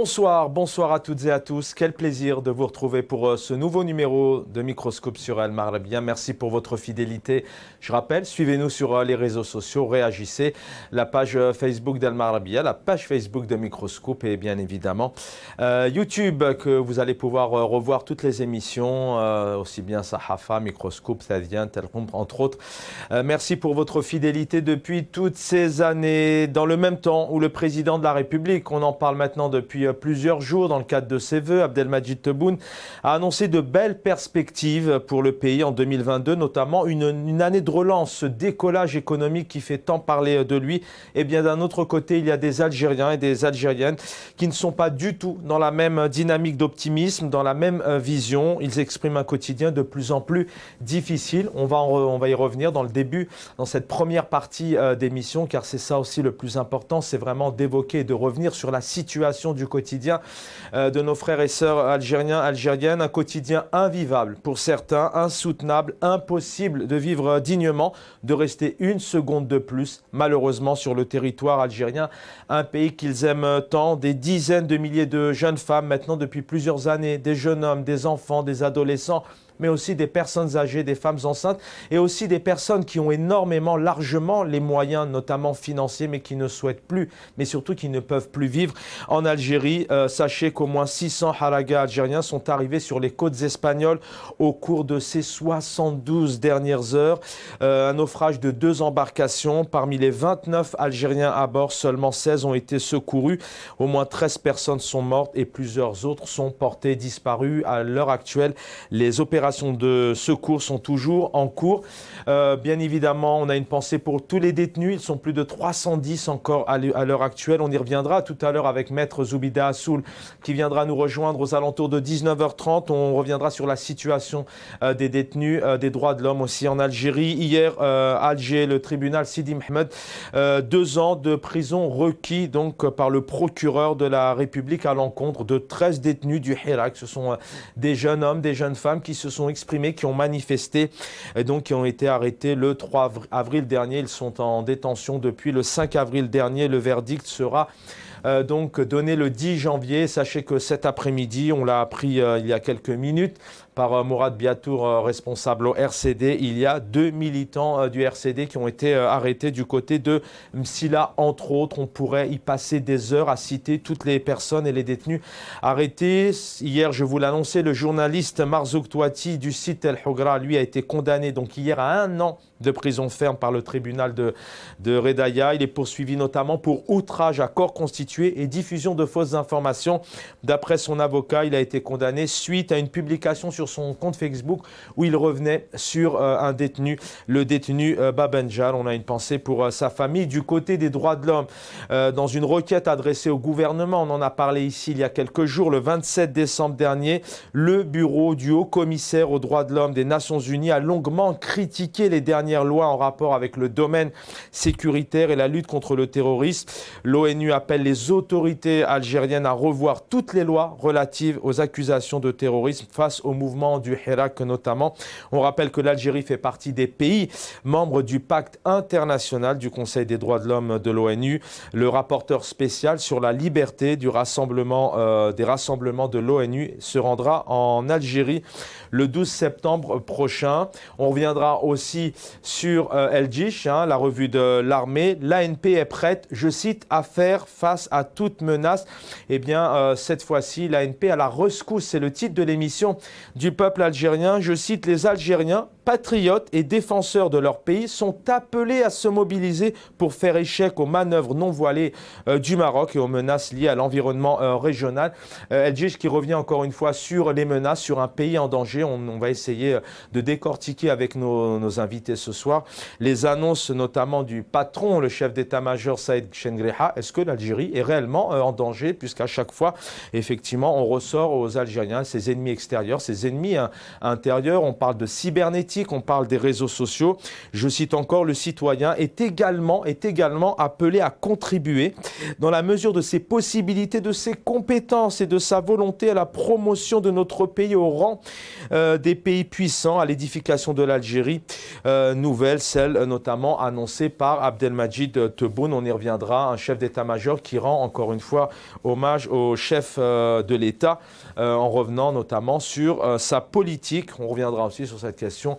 Bonsoir à toutes et à tous. Quel plaisir de vous retrouver pour ce nouveau numéro de Microscope sur Al Marabia. Merci pour votre fidélité. Je rappelle, suivez-nous sur les réseaux sociaux, réagissez. La page Facebook d'Al Marabia, la page Facebook de Microscope et bien évidemment YouTube que vous allez pouvoir revoir toutes les émissions, aussi bien Sahafa, Microscope, Thadien, Telkom, entre autres. Merci pour votre fidélité depuis toutes ces années. Dans le même temps où le président de la République, on en parle maintenant depuis plusieurs jours dans le cadre de ses vœux, Abdelmadjid Tebboune a annoncé de belles perspectives pour le pays en 2022, notamment une année de relance, ce décollage économique qui fait tant parler de lui. Et bien d'un autre côté, il y a des Algériens et des Algériennes qui ne sont pas du tout dans la même dynamique d'optimisme, dans la même vision. Ils expriment un quotidien de plus en plus difficile. On va y revenir dans le début, dans cette première partie d'émission, car c'est ça aussi le plus important, c'est vraiment d'évoquer et de revenir sur la situation du quotidien de nos frères et sœurs algériens, algériennes, un quotidien invivable pour certains, insoutenable, impossible de vivre dignement, de rester une seconde de plus, malheureusement, sur le territoire algérien, un pays qu'ils aiment tant, des dizaines de milliers de jeunes femmes, maintenant depuis plusieurs années, des jeunes hommes, des enfants, des adolescents, mais aussi des personnes âgées, des femmes enceintes et aussi des personnes qui ont largement les moyens, notamment financiers, mais qui ne souhaitent plus, mais surtout qui ne peuvent plus vivre en Algérie. Sachez qu'au moins 600 haragas algériens sont arrivés sur les côtes espagnoles au cours de ces 72 dernières heures. Un naufrage de 2 embarcations. Parmi les 29 Algériens à bord, seulement 16 ont été secourus. Au moins 13 personnes sont mortes et plusieurs autres sont portées disparues. À l'heure actuelle, les opérations de secours sont toujours en cours. Bien évidemment, on a une pensée pour tous les détenus. Ils sont plus de 310 encore à l'heure actuelle. On y reviendra tout à l'heure avec Maître Zoubida Assoul qui viendra nous rejoindre aux alentours de 19h30. On reviendra sur la situation des détenus, des droits de l'homme aussi en Algérie. Hier, à Alger, le tribunal Sidi Mohamed, 2 ans de prison requis donc par le procureur de la République à l'encontre de 13 détenus du Hirak. Ce sont des jeunes hommes, des jeunes femmes qui se sont exprimés, qui ont manifesté et donc qui ont été arrêtés le 3 avril dernier. Ils sont en détention depuis le 5 avril dernier. Le verdict sera donc donné le 10 janvier. Sachez que cet après-midi, on l'a appris il y a quelques minutes par Mourad Biatour, responsable au RCD, il y a 2 militants du RCD qui ont été arrêtés du côté de Msila, entre autres. On pourrait y passer des heures à citer toutes les personnes et les détenus arrêtés. Hier, je vous l'annonçais, le journaliste Marzouk Touati du site El Hogra, lui, a été condamné donc hier à 1 an de prison ferme par le tribunal de Redaya. Il est poursuivi notamment pour outrage à corps constitué et diffusion de fausses informations. D'après son avocat, il a été condamné suite à une publication sur son compte Facebook où il revenait sur un détenu, le détenu Babenjal. On a une pensée pour sa famille. Du côté des droits de l'homme, dans une requête adressée au gouvernement, on en a parlé ici il y a quelques jours, le 27 décembre dernier, le bureau du haut commissaire aux droits de l'homme des Nations Unies a longuement critiqué les dernières lois en rapport avec le domaine sécuritaire et la lutte contre le terrorisme. L'ONU appelle les autorités algériennes à revoir toutes les lois relatives aux accusations de terrorisme face au mouvement du Hirak notamment. On rappelle que l'Algérie fait partie des pays membres du pacte international du Conseil des droits de l'homme de l'ONU. Le rapporteur spécial sur la liberté des rassemblements de l'ONU se rendra en Algérie le 12 septembre prochain. On reviendra aussi sur El Djish, la revue de l'armée. L'ANP est prête, je cite, à faire face à toute menace. Eh bien, cette fois-ci, l'ANP à la rescousse, c'est le titre de l'émission du peuple algérien. Je cite, les Algériens, patriotes et défenseurs de leur pays, sont appelés à se mobiliser pour faire échec aux manœuvres non voilées du Maroc et aux menaces liées à l'environnement régional. El Djish qui revient encore une fois sur les menaces, sur un pays en danger. On va essayer de décortiquer avec nos invités ce soir les annonces notamment du patron, le chef d'état-major Saïd Chengreha. Est-ce que l'Algérie est réellement en danger, puisqu'à chaque fois, effectivement, on ressort aux Algériens ses ennemis extérieurs, ses ennemis intérieurs. On parle de cybernétique, on parle des réseaux sociaux. Je cite encore, le citoyen est également appelé à contribuer dans la mesure de ses possibilités, de ses compétences et de sa volonté à la promotion de notre pays au rang des pays puissants, à l'édification de l'Algérie. Nouvelle, celle notamment annoncée par Abdelmadjid Tebboune. On y reviendra, un chef d'état-major qui rend encore une fois hommage au chef de l'État en revenant notamment sur sa politique. On reviendra aussi sur cette question,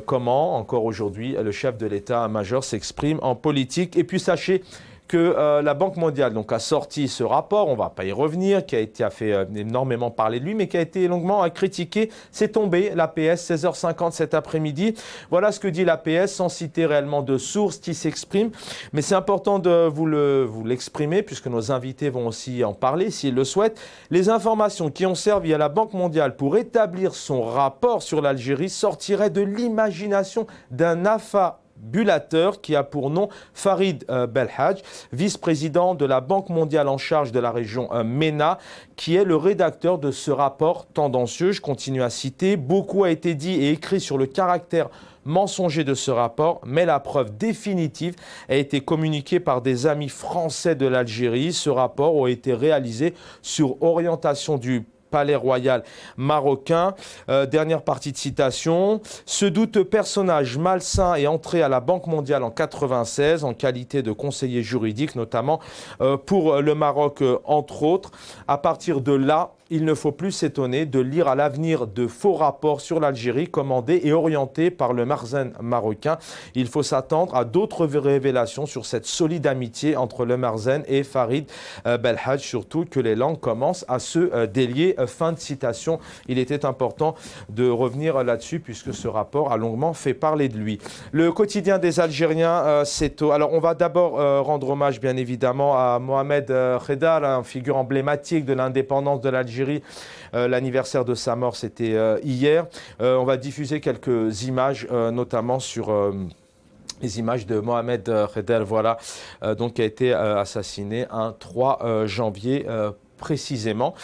comment encore aujourd'hui le chef de l'État-major s'exprime en politique. Et puis sachez que la Banque mondiale donc, a sorti ce rapport, on ne va pas y revenir, qui a fait énormément parler de lui, mais qui a été longuement critiqué. C'est tombé, l'APS, 16h50 cet après-midi. Voilà ce que dit l'APS, sans citer réellement de sources qui s'expriment. Mais c'est important de vous l'exprimer, puisque nos invités vont aussi en parler, s'ils le souhaitent. Les informations qui ont servi à la Banque mondiale pour établir son rapport sur l'Algérie sortiraient de l'imagination d'un affabulateur qui a pour nom Farid Belhadj, vice-président de la Banque mondiale en charge de la région MENA, qui est le rédacteur de ce rapport tendancieux. Je continue à citer. Beaucoup a été dit et écrit sur le caractère mensonger de ce rapport, mais la preuve définitive a été communiquée par des amis français de l'Algérie. Ce rapport a été réalisé sur orientation du Palais royal marocain. Dernière partie de citation. Ce douteux personnage malsain est entré à la Banque mondiale en 1996 en qualité de conseiller juridique, notamment pour le Maroc, entre autres. À partir de là, il ne faut plus s'étonner de lire à l'avenir de faux rapports sur l'Algérie commandés et orientés par le Marzen marocain. Il faut s'attendre à d'autres révélations sur cette solide amitié entre le Marzen et Farid Belhadj, surtout que les langues commencent à se délier. Fin de citation. Il était important de revenir là-dessus puisque ce rapport a longuement fait parler de lui. Le quotidien des Algériens, c'est... Alors on va d'abord rendre hommage bien évidemment à Mohamed Khedar, une figure emblématique de l'indépendance de l'Algérie. L'anniversaire de sa mort, c'était hier. On va diffuser quelques images, notamment sur les images de Mohamed Khedar, voilà, donc qui a été assassiné un 3 janvier précisément.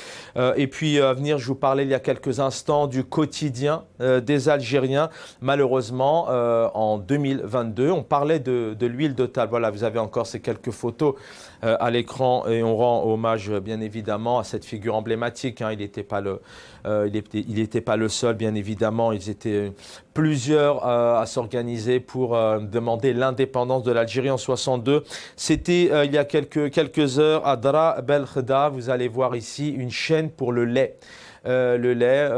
Et puis venir, je vous parlais il y a quelques instants du quotidien des Algériens. Malheureusement, en 2022, on parlait de l'huile de table. Voilà, vous avez encore ces quelques photos à l'écran et on rend hommage bien évidemment à cette figure emblématique. Hein. Il n'était pas le seul, bien évidemment. Ils étaient plusieurs à s'organiser pour demander l'indépendance de l'Algérie en 62. C'était il y a quelques heures à Dra Bel Kheda. Vous allez voir ici une chaîne pour le lait. Le lait,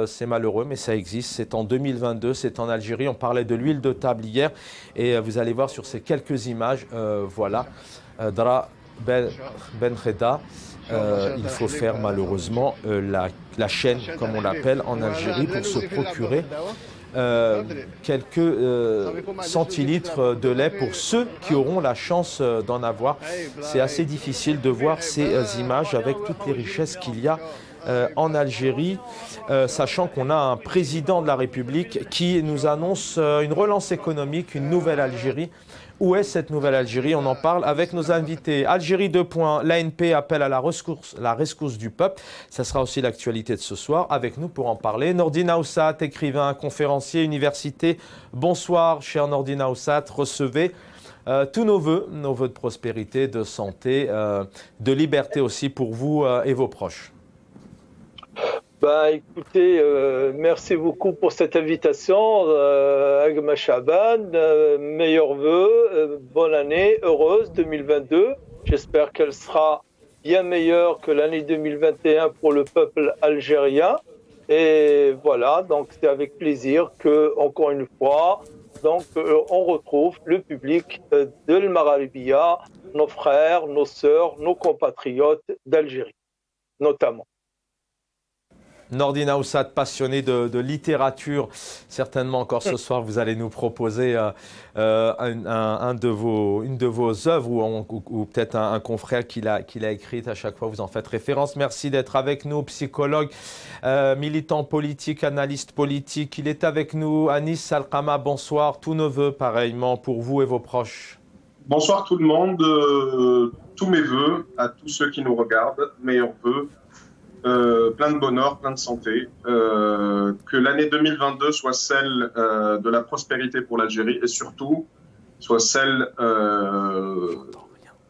c'est malheureux, mais ça existe. C'est en 2022, c'est en Algérie. On parlait de l'huile de table hier et vous allez voir sur ces quelques images, voilà, Dra Ben Kheda. Il faut faire malheureusement la chaîne, comme on l'appelle en Algérie, pour se procurer quelques centilitres de lait pour ceux qui auront la chance d'en avoir. C'est assez difficile de voir ces images avec toutes les richesses qu'il y a en Algérie, sachant qu'on a un président de la République qui nous annonce une relance économique, une nouvelle Algérie. Où est cette nouvelle Algérie? On en parle avec nos invités. Algérie 2. L'ANP appelle à la rescousse du peuple. Ça sera aussi l'actualité de ce soir. Avec nous pour en parler, Nordine Aoussat, écrivain, conférencier, université. Bonsoir, cher Nordine Aoussat. Recevez tous nos vœux de prospérité, de santé, de liberté aussi pour vous et vos proches. Écoutez, merci beaucoup pour cette invitation. Agma Chaban, meilleurs vœux, bonne année, heureuse 2022. J'espère qu'elle sera bien meilleure que l'année 2021 pour le peuple algérien. Et voilà, donc c'est avec plaisir que, encore une fois, donc on retrouve le public de l'Maralibia, nos frères, nos sœurs, nos compatriotes d'Algérie, notamment. Nordine Aoussat, passionné de littérature, certainement encore ce soir vous allez nous proposer une de vos œuvres ou peut-être un confrère qui l'a écrite. À chaque fois vous en faites référence. Merci d'être avec nous, psychologue, militant politique, analyste politique. Il est avec nous, Anis Salkama, bonsoir. Tous nos vœux pareillement pour vous et vos proches. Bonsoir tout le monde, tous mes vœux à tous ceux qui nous regardent, meilleurs vœux. Plein de bonheur, plein de santé, que l'année 2022 soit celle de la prospérité pour l'Algérie et surtout soit celle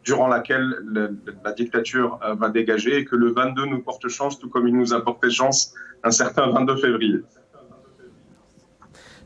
durant laquelle la dictature va dégager et que le 22 nous porte chance tout comme il nous a porté chance un certain 22 février.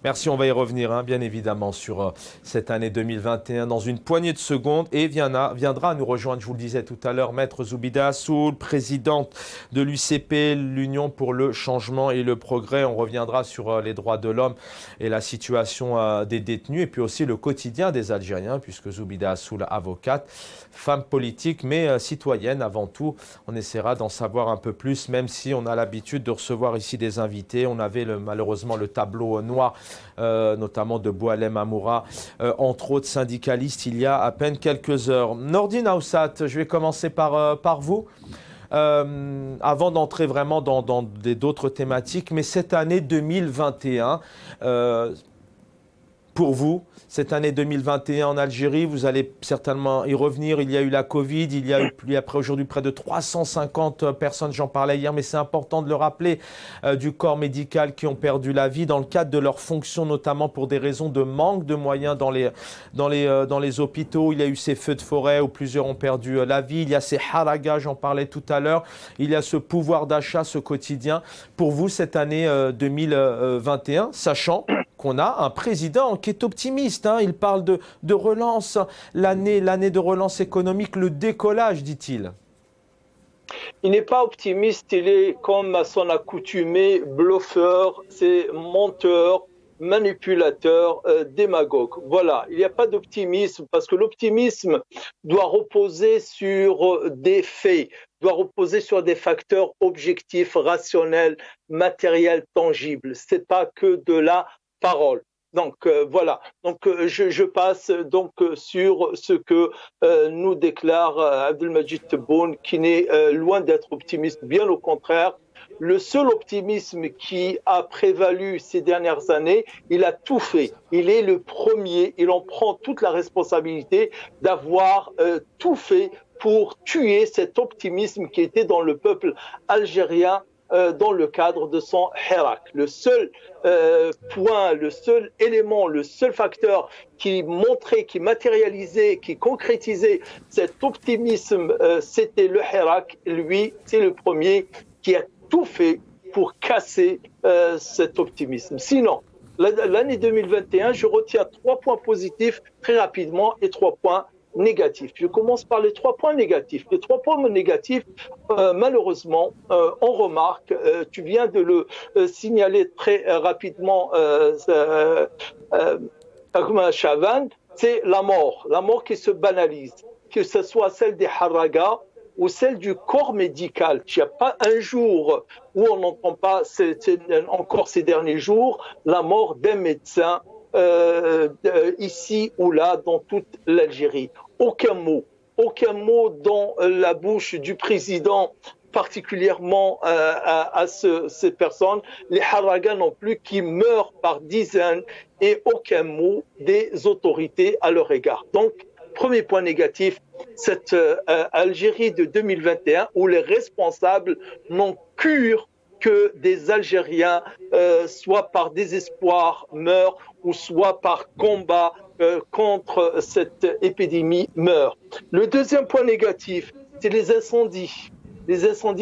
Merci, on va y revenir bien évidemment sur cette année 2021 dans une poignée de secondes et viendra nous rejoindre, je vous le disais tout à l'heure, Maître Zoubida Assoul, présidente de l'UCP, l'Union pour le changement et le progrès. On reviendra sur les droits de l'homme et la situation des détenus et puis aussi le quotidien des Algériens puisque Zoubida Assoul, avocate, femme politique mais citoyenne avant tout. On essaiera d'en savoir un peu plus même si on a l'habitude de recevoir ici des invités. On avait malheureusement le tableau noir notamment de Boualem Amoura, entre autres syndicalistes, il y a à peine quelques heures. Nordine Aoussat, je vais commencer par vous. Avant d'entrer vraiment dans d'autres thématiques, mais cette année 2021, pour vous, cette année 2021 en Algérie, vous allez certainement y revenir. Il y a eu la Covid, il y a eu après aujourd'hui près de 350 personnes, j'en parlais hier, mais c'est important de le rappeler, du corps médical qui ont perdu la vie dans le cadre de leurs fonctions, notamment pour des raisons de manque de moyens dans les hôpitaux. Il y a eu ces feux de forêt où plusieurs ont perdu la vie. Il y a ces haragas, j'en parlais tout à l'heure. Il y a ce pouvoir d'achat, ce quotidien. Pour vous, cette année 2021, sachant qu'on a un président qui est optimiste. Il parle de relance, l'année de relance économique, le décollage, dit-il. Il n'est pas optimiste, il est comme à son accoutumé, bluffeur, c'est menteur, manipulateur, démagogue. Voilà, il n'y a pas d'optimisme parce que l'optimisme doit reposer sur des faits, doit reposer sur des facteurs objectifs, rationnels, matériels, tangibles. C'est pas que de la parole. Donc voilà. Donc je passe donc sur ce que nous déclare Abdelmadjid Tebboune, qui n'est loin d'être optimiste, bien au contraire. Le seul optimisme qui a prévalu ces dernières années, il a tout fait. Il est le premier, il en prend toute la responsabilité d'avoir tout fait pour tuer cet optimisme qui était dans le peuple algérien dans le cadre de son Hirak. Le seul point, le seul élément, le seul facteur qui montrait, qui matérialisait, qui concrétisait cet optimisme, c'était le Hirak. Lui, c'est le premier qui a tout fait pour casser cet optimisme. Sinon, l'année 2021, je retiens 3 points positifs très rapidement et 3 points négatifs. Je commence par les 3 points négatifs. Les 3 points négatifs, malheureusement, on remarque, tu viens de le signaler très rapidement, Chaban, c'est la mort qui se banalise, que ce soit celle des haragas ou celle du corps médical. Il n'y a pas un jour où on n'entend pas, encore ces derniers jours, la mort d'un médecin ici ou là dans toute l'Algérie. Aucun mot dans la bouche du président, particulièrement à ces personnes, les haragas non plus, qui meurent par dizaines, et aucun mot des autorités à leur égard. Donc, premier point négatif, cette Algérie de 2021 où les responsables n'ont cure que des Algériens, soit par désespoir, meurent, ou soit par combat contre cette épidémie, meurent. Le deuxième point négatif, c'est les incendies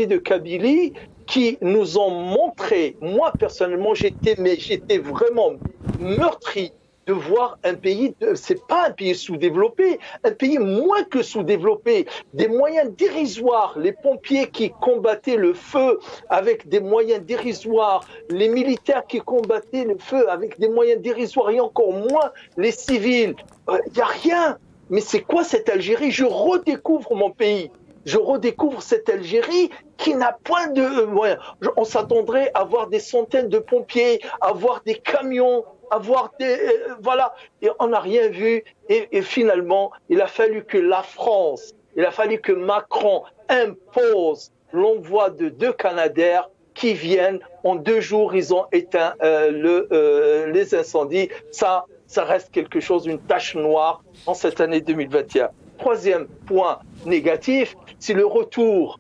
de Kabylie qui nous ont montré, moi personnellement, j'étais vraiment meurtri de voir un pays, c'est pas un pays sous-développé, un pays moins que sous-développé, des moyens dérisoires, les pompiers qui combattaient le feu avec des moyens dérisoires, les militaires qui combattaient le feu avec des moyens dérisoires et encore moins les civils. Il y a rien. Mais c'est quoi cette Algérie? Je redécouvre mon pays. Je redécouvre cette Algérie qui n'a point de moyens. On s'attendrait à voir des centaines de pompiers, à voir des camions, avoir des voilà, et on n'a rien vu, et finalement il a fallu que la France, il a fallu que Macron impose l'envoi de 2 Canadair qui viennent. En 2 jours ils ont éteint les incendies. Ça reste quelque chose, une tache noire en cette année 2021. Troisième point négatif, c'est le retour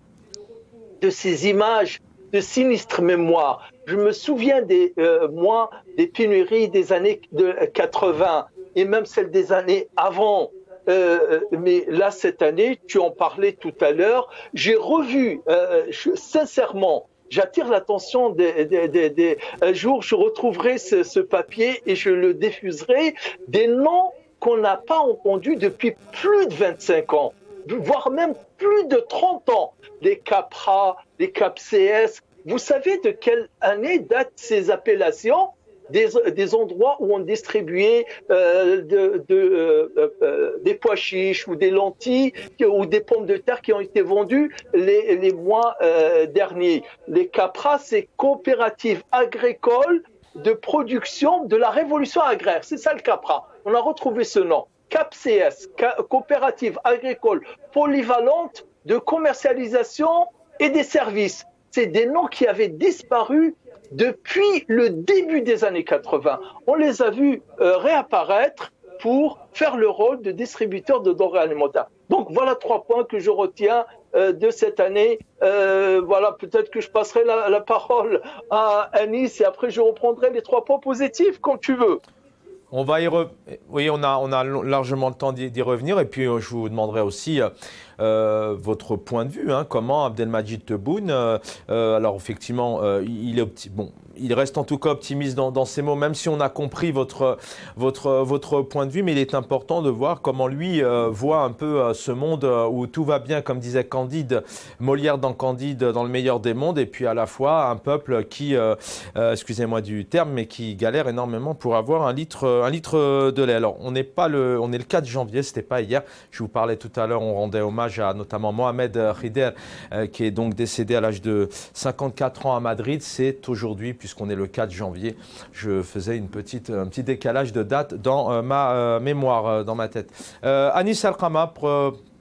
de ces images de sinistre mémoire. Je me souviens des pénuries des années 80 et même celles des années avant. Mais là, cette année, tu en parlais tout à l'heure, j'ai revu sincèrement j'attire l'attention un jour, je retrouverai ce papier et je le diffuserai, des noms qu'on n'a pas entendus depuis plus de 25 ans, voire même plus de 30 ans. Les CAPRA, les CAPCS. Vous savez de quelle année datent ces appellations? Des endroits où on distribuait des pois chiches ou des lentilles ou des pommes de terre qui ont été vendues les mois derniers. Les CAPRA, c'est coopératives agricoles de production de la révolution agraire. C'est ça le CAPRA. On a retrouvé ce nom. CAPCS, coopérative agricole polyvalente de commercialisation et des services. C'est des noms qui avaient disparu depuis le début des années 80. On les a vus réapparaître pour faire le rôle de distributeur de denrées alimentaires. Donc voilà 3 points que je retiens de cette année. Voilà, peut-être que je passerai la parole à Anis et après je reprendrai les 3 points positifs quand tu veux. On va Oui, on a largement le temps d'y revenir. Et puis, je vous demanderai aussi votre point de vue. Comment Abdelmadjid Tebboune, alors effectivement, il reste en tout cas optimiste dans ses mots, même si on a compris votre point de vue. Mais il est important de voir comment lui voit un peu ce monde où tout va bien, comme disait Candide, Molière dans Candide, dans le meilleur des mondes. Et puis à la fois un peuple qui, excusez-moi du terme, mais qui galère énormément pour avoir un litre de lait. Alors, on est le 4 janvier, c'était pas hier. Je vous parlais tout à l'heure, on rendait hommage à notamment Mohamed Khider, qui est donc décédé à l'âge de 54 ans à Madrid. C'est aujourd'hui, puisqu'on est le 4 janvier. Je faisais un petit décalage de date dans ma mémoire, dans ma tête. Anis Alqama,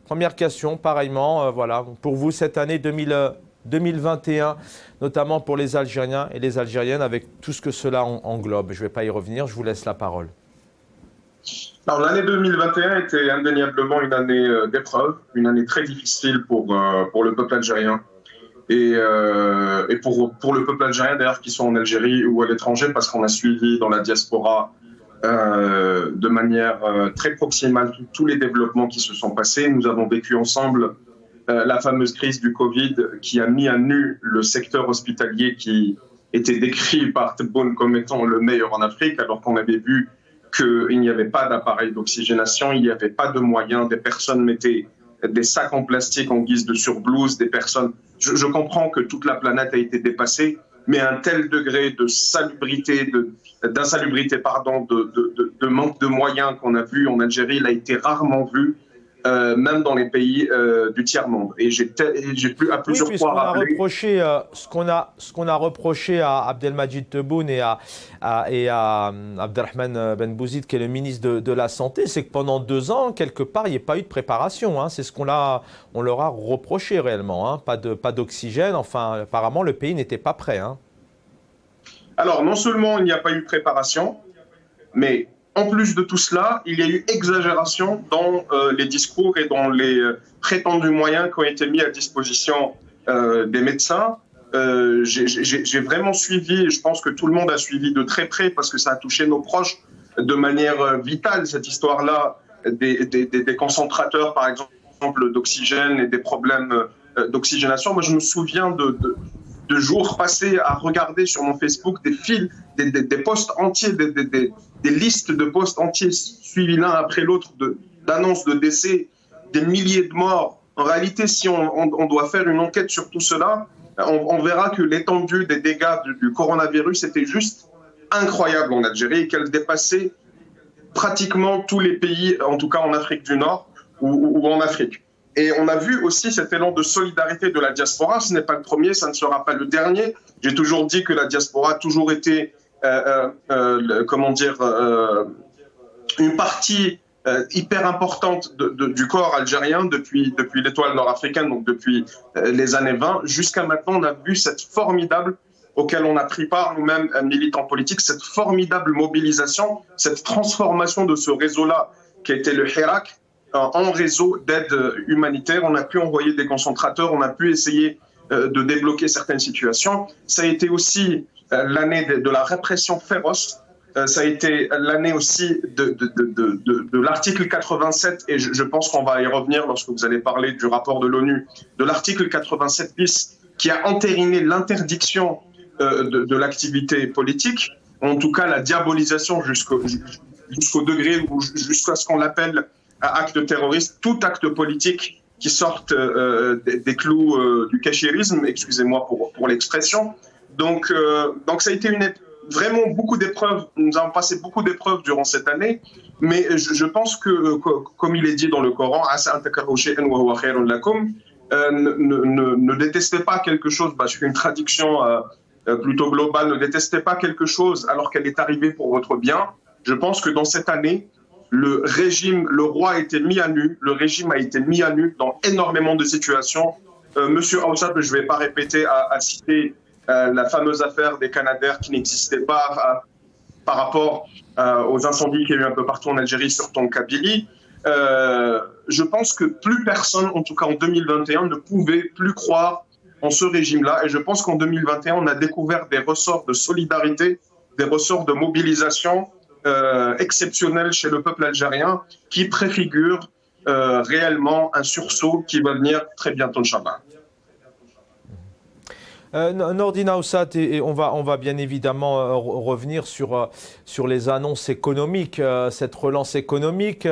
première question, pareillement. Voilà, pour vous, cette année 2021, notamment pour les Algériens et les Algériennes, avec tout ce que cela englobe. Je ne vais pas y revenir, je vous laisse la parole. Alors, l'année 2021 était indéniablement une année d'épreuve, une année très difficile pour le peuple algérien et pour le peuple algérien d'ailleurs, qui soit en Algérie ou à l'étranger, parce qu'on a suivi dans la diaspora de manière très proximale tous les développements qui se sont passés. Nous avons vécu ensemble la fameuse crise du Covid qui a mis à nu le secteur hospitalier qui était décrit par Tebboune comme étant le meilleur en Afrique, alors qu'on avait vu qu'il n'y avait pas d'appareil d'oxygénation, il n'y avait pas de moyens, des personnes mettaient des sacs en plastique en guise de surblouse, des personnes... Je comprends que toute la planète a été dépassée, mais un tel degré de de manque de moyens qu'on a vu en Algérie, il a été rarement vu, même dans les pays du tiers-monde. Et j'ai à plusieurs fois rappelé... Ce qu'on a reproché à Abdelmadjid Tebboune et à Abdelrahman Ben Bouzid, qui est le ministre de la Santé, c'est que pendant 2 ans, quelque part, il n'y a pas eu de préparation. C'est ce on leur a reproché réellement. Pas d'oxygène. Enfin, apparemment, le pays n'était pas prêt. Alors, non seulement il n'y a pas eu de préparation, mais... En plus de tout cela, il y a eu exagération dans les discours et dans les prétendus moyens qui ont été mis à disposition des médecins. J'ai vraiment suivi, et je pense que tout le monde a suivi de très près, parce que ça a touché nos proches de manière vitale, cette histoire-là, des concentrateurs, par exemple, d'oxygène et des problèmes d'oxygénation. Moi, je me souviens de jours passés à regarder sur mon Facebook des fils, des posts entiers, des listes de posts entiers suivis l'un après l'autre d'annonces de décès, des milliers de morts. En réalité, si on doit faire une enquête sur tout cela, on verra que l'étendue des dégâts du coronavirus était juste incroyable en Algérie et qu'elle dépassait pratiquement tous les pays, en tout cas en Afrique du Nord ou en Afrique. Et on a vu aussi cet élan de solidarité de la diaspora. Ce n'est pas le premier, ça ne sera pas le dernier. J'ai toujours dit que la diaspora a toujours été, une partie hyper importante du corps algérien depuis l'étoile nord-africaine, donc depuis les années 20. Jusqu'à maintenant, on a vu cette formidable, auquel on a pris part nous-mêmes, militants politiques, cette formidable mobilisation, cette transformation de ce réseau-là qui a été le Hirak, en réseau d'aide humanitaire. On a pu envoyer des concentrateurs, on a pu essayer de débloquer certaines situations. Ça a été aussi l'année de la répression féroce. Ça a été l'année aussi de l'article 87, et je pense qu'on va y revenir lorsque vous allez parler du rapport de l'ONU, de l'article 87 bis qui a entériné l'interdiction de l'activité politique, en tout cas la diabolisation jusqu'au degré ou jusqu'à ce qu'on l'appelle acte terroriste, tout acte politique qui sorte des clous du cachirisme, excusez-moi pour l'expression. Donc ça a été vraiment beaucoup d'épreuves. Nous avons passé beaucoup d'épreuves durant cette année, mais je pense que, comme il est dit dans le Coran, ne détestez pas quelque chose, je fais une traduction plutôt globale, ne détestez pas quelque chose alors qu'elle est arrivée pour votre bien. Je pense que dans cette année, le roi a été mis à nu, le régime a été mis à nu dans énormément de situations. Monsieur Aoussat, je ne vais pas répéter, à citer la fameuse affaire des Canadaires qui n'existait pas par rapport aux incendies qu'il y a eu un peu partout en Algérie, surtout en Kabylie. Je pense que plus personne, en tout cas en 2021, ne pouvait plus croire en ce régime-là. Et je pense qu'en 2021, on a découvert des ressorts de solidarité, des ressorts de mobilisation exceptionnels chez le peuple algérien qui préfigurent réellement un sursaut qui va venir très bientôt, Inch'Allah. Nordine Aoussat, et on va bien évidemment revenir sur les annonces économiques, cette relance économique.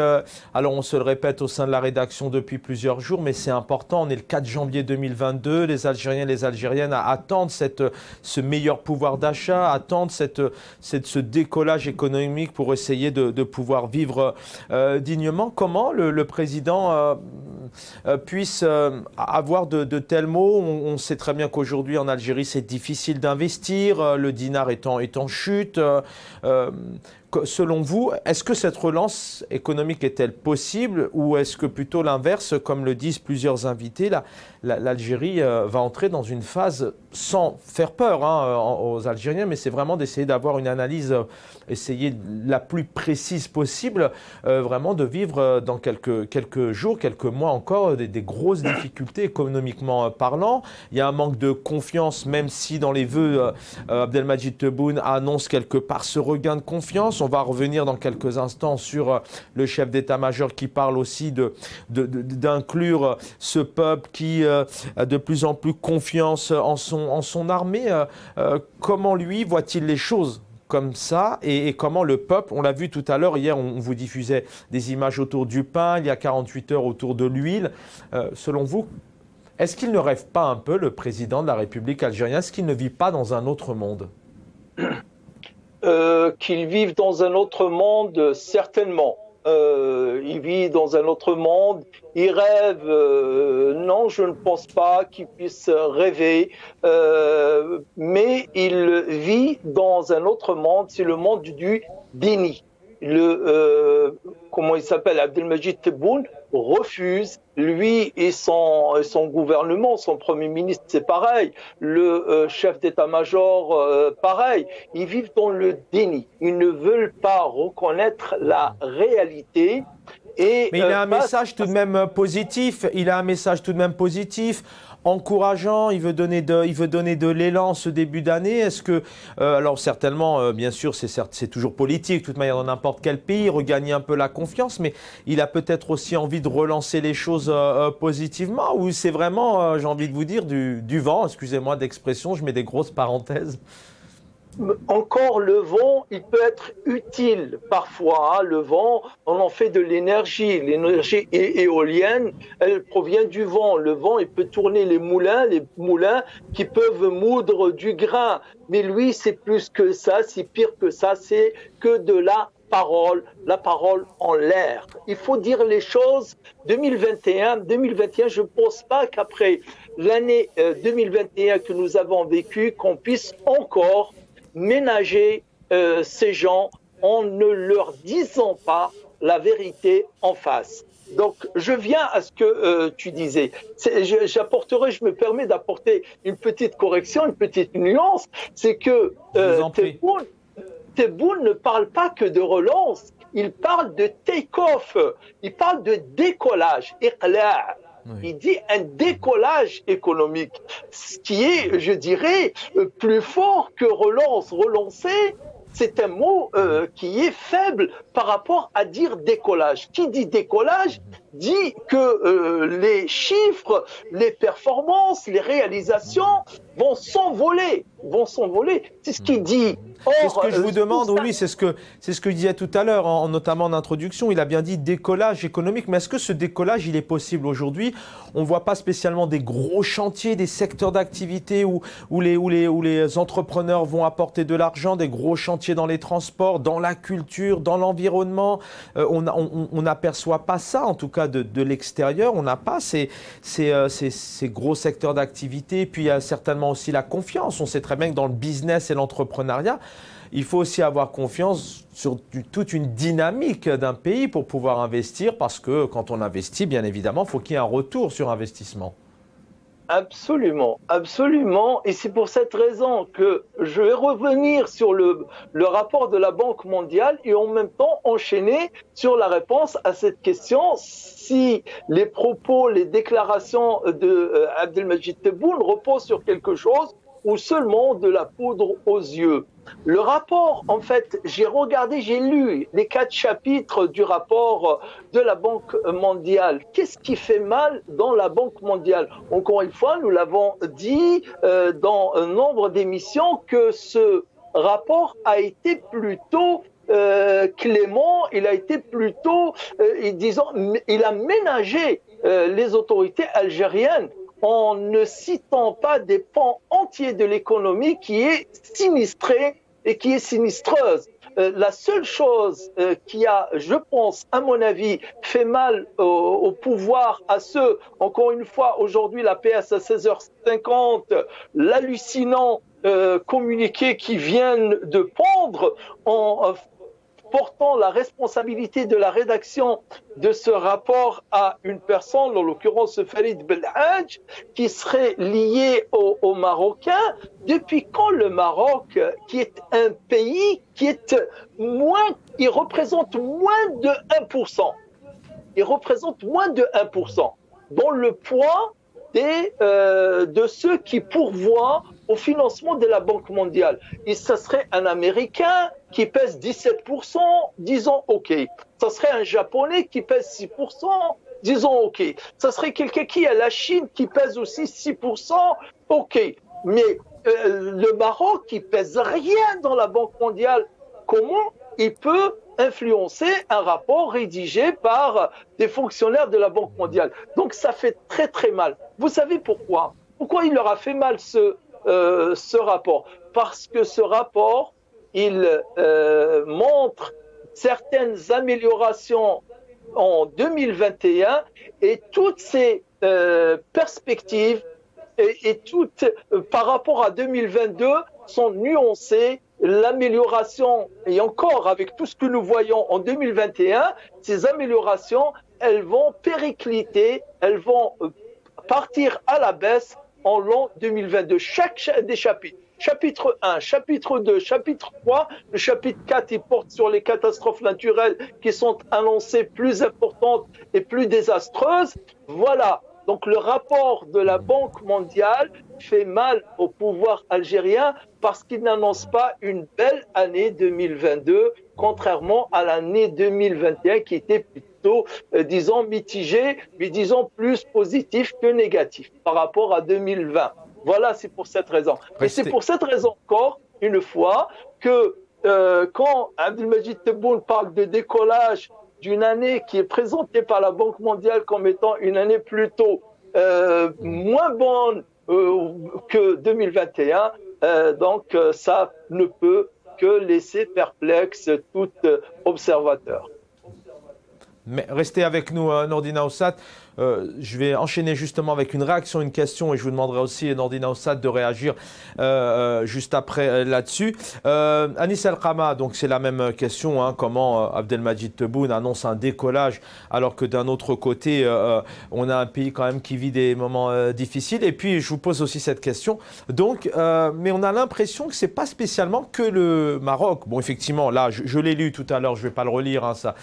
Alors on se le répète au sein de la rédaction depuis plusieurs jours, mais c'est important, on est le 4 janvier 2022, les Algériens et les Algériennes attendent ce meilleur pouvoir d'achat, attendent ce décollage économique pour essayer de pouvoir vivre dignement. Comment le président puisse avoir de tels mots? On sait très bien qu'aujourd'hui en Algérie c'est difficile d'investir, le dinar est en chute. Selon vous, est-ce que cette relance économique est-elle possible ou est-ce que plutôt l'inverse, comme le disent plusieurs invités, l'Algérie va entrer dans une phase, sans faire peur aux Algériens, mais c'est vraiment d'essayer d'avoir une analyse, essayer la plus précise possible, vraiment de vivre dans quelques jours, quelques mois encore, des grosses difficultés économiquement parlant. Il y a un manque de confiance, même si dans les vœux, Abdelmadjid Tebboune annonce quelque part ce regain de confiance. On va revenir dans quelques instants sur le chef d'état-major qui parle aussi d'inclure ce peuple qui a de plus en plus confiance en son armée. Comment lui voit-il les choses comme ça et comment le peuple, on l'a vu tout à l'heure, hier on vous diffusait des images autour du pain, il y a 48 heures autour de l'huile. Selon vous, est-ce qu'il ne rêve pas un peu, le président de la République algérienne? Est-ce qu'il ne vit pas dans un autre monde? Qu'il vive dans un autre monde, certainement. Il vit dans un autre monde, il rêve. Non, je ne pense pas qu'il puisse rêver, mais il vit dans un autre monde, c'est le monde du déni. Comment il s'appelle, Abdelmadjid Tebboune, refuse, lui et son gouvernement, son premier ministre, c'est pareil, le chef d'état-major, pareil, ils vivent dans le déni, ils ne veulent pas reconnaître la réalité. Mais il a un message tout de même positif, encourageant, il veut donner de l'élan ce début d'année. Est-ce que, alors certainement, bien sûr, c'est toujours politique, de toute manière dans n'importe quel pays, regagner un peu la confiance, mais il a peut-être aussi envie de relancer les choses positivement, ou c'est vraiment, j'ai envie de vous dire, du vent, excusez-moi d'expression, je mets des grosses parenthèses. Encore le vent, il peut être utile parfois. Le vent, on en fait de l'énergie. L'énergie éolienne, elle provient du vent. Le vent, il peut tourner les moulins qui peuvent moudre du grain. Mais lui, c'est plus que ça, c'est pire que ça, c'est que de la parole en l'air. Il faut dire les choses. 2021, je ne pense pas qu'après l'année 2021 que nous avons vécue, qu'on puisse encore ménager ces gens en ne leur disant pas la vérité en face. Donc, je viens à ce que tu disais. Je me permets d'apporter une petite correction, une petite nuance. C'est que Tebboune ne parle pas que de relance, il parle de take-off, il parle de décollage, iqla'. Oui. Il dit un décollage économique, ce qui est, je dirais, plus fort que relance. Relancer, c'est un mot qui est faible par rapport à dire décollage. Qui dit décollage dit que les chiffres, les performances, les réalisations vont s'envoler, vont s'envoler. C'est ce qu'il dit. C'est ce que je vous demande, ça... oui, c'est ce que je disais tout à l'heure, notamment en introduction. Il a bien dit décollage économique, mais est-ce que ce décollage, il est possible aujourd'hui? On ne voit pas spécialement des gros chantiers, des secteurs d'activité où les entrepreneurs vont apporter de l'argent, des gros chantiers dans les transports, dans la culture, dans l'environnement. On n'aperçoit pas ça, en tout cas de l'extérieur. On n'a pas ces gros secteurs d'activité. Puis il y a certainement aussi la confiance. On sait très bien que dans le business et l'entrepreneuriat, il faut aussi avoir confiance sur toute une dynamique d'un pays pour pouvoir investir, parce que quand on investit, bien évidemment, il faut qu'il y ait un retour sur investissement. Absolument, absolument. Et c'est pour cette raison que je vais revenir sur le rapport de la Banque mondiale et en même temps enchaîner sur la réponse à cette question. Si les propos, les déclarations de Abdelmajid Tebboune reposent sur quelque chose ou seulement de la poudre aux yeux. Le rapport, en fait, j'ai lu les 4 chapitres du rapport de la Banque mondiale. Qu'est-ce qui fait mal dans la Banque mondiale? Encore une fois, nous l'avons dit dans un nombre d'émissions que ce rapport a été plutôt clément, il a été plutôt, disons, il a ménagé les autorités algériennes en ne citant pas des pans entiers de l'économie qui est sinistrée et qui est sinistreuse. La seule chose qui a, je pense, à mon avis, fait mal au pouvoir, à ceux, encore une fois, aujourd'hui, la PS à 16h50, l'hallucinant communiqué qui viennent de pondre en portant la responsabilité de la rédaction de ce rapport à une personne, en l'occurrence Farid Belhadj, qui serait lié aux Marocains. Depuis quand le Maroc, qui est un pays qui est il représente moins de 1%, il représente moins de 1% dans le poids de ceux qui pourvoient au financement de la Banque mondiale. Et ça serait un Américain qui pèse 17%, disons OK. Ça serait un Japonais qui pèse 6%, disons OK. Ça serait quelqu'un qui a la Chine qui pèse aussi 6%, OK. Mais le Maroc qui pèse rien dans la Banque mondiale, comment il peut influencer un rapport rédigé par des fonctionnaires de la Banque mondiale? Donc ça fait très très mal. Vous savez pourquoi? Pourquoi il leur a fait mal ce rapport? Parce que ce rapport, il montre certaines améliorations en 2021 et toutes ces perspectives et toutes par rapport à 2022 sont nuancées. L'amélioration, et encore avec tout ce que nous voyons en 2021, ces améliorations, elles vont péricliter, elles vont partir à la baisse en l'an 2022. Chaque des chapitres. Chapitre 1, chapitre 2, chapitre 3, le chapitre 4, il porte sur les catastrophes naturelles qui sont annoncées plus importantes et plus désastreuses. Voilà. Donc le rapport de la Banque mondiale fait mal au pouvoir algérien parce qu'il n'annonce pas une belle année 2022, contrairement à l'année 2021 qui était plutôt, disons, mitigée, mais disons plus positif que négatif par rapport à 2020. Voilà, c'est pour cette raison. Et c'est pour cette raison encore, une fois, que quand Abdelmajid Tebboune parle de décollage d'une année qui est présentée par la Banque mondiale comme étant une année plutôt moins bonne que 2021, donc ça ne peut que laisser perplexe tout observateur. Mais restez avec nous, Nordina Ossat. Je vais enchaîner justement avec une réaction, une question, et je vous demanderai aussi, Nordina Ossat, de réagir juste après là-dessus. Anis El-Khama, donc c'est la même question, hein, comment Abdelmajid Tebboune annonce un décollage alors que d'un autre côté, on a un pays quand même qui vit des moments difficiles. Et puis je vous pose aussi cette question. Donc, mais on a l'impression que c'est pas spécialement que le Maroc. Bon, effectivement, là, je l'ai lu tout à l'heure, je vais pas le relire, hein, ça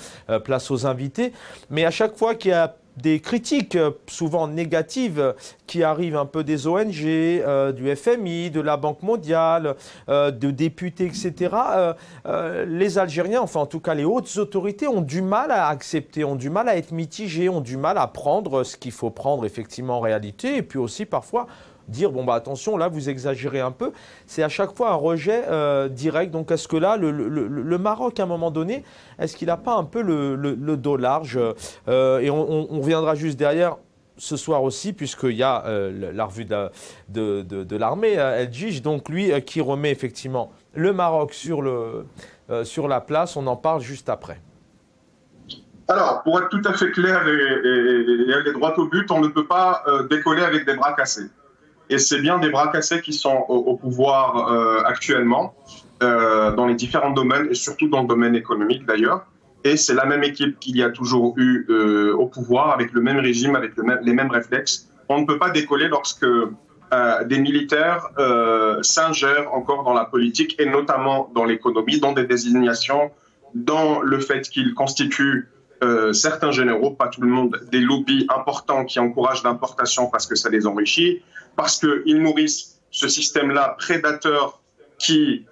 place aux invités. Mais à chaque fois qu'il y a des critiques souvent négatives qui arrivent un peu des ONG, du FMI, de la Banque mondiale, de députés, etc. Les Algériens, enfin en tout cas les hautes autorités, ont du mal à accepter, ont du mal à être mitigés, ont du mal à prendre ce qu'il faut prendre effectivement en réalité, et puis aussi parfois dire bon bah attention là vous exagérez un peu, c'est à chaque fois un rejet direct. Donc est-ce que là le Maroc à un moment donné, est-ce qu'il n'a pas un peu le dos large et on reviendra juste derrière ce soir aussi puisqu'il y a la revue de l'armée El Djidj, donc lui qui remet effectivement le Maroc sur la place, on en parle juste après. Alors, pour être tout à fait clair et aller droit au but, on ne peut pas décoller avec des bras cassés. Et c'est bien des bras cassés qui sont au pouvoir actuellement, dans les différents domaines, et surtout dans le domaine économique d'ailleurs. Et c'est la même équipe qu'il y a toujours eu au pouvoir, avec le même régime, avec les mêmes réflexes. On ne peut pas décoller lorsque des militaires s'ingèrent encore dans la politique, et notamment dans l'économie, dans des désignations, dans le fait qu'ils constituent certains généraux, pas tout le monde, des lobbies importants qui encouragent l'importation parce que ça les enrichit, parce qu'ils nourrissent ce système-là prédateur qui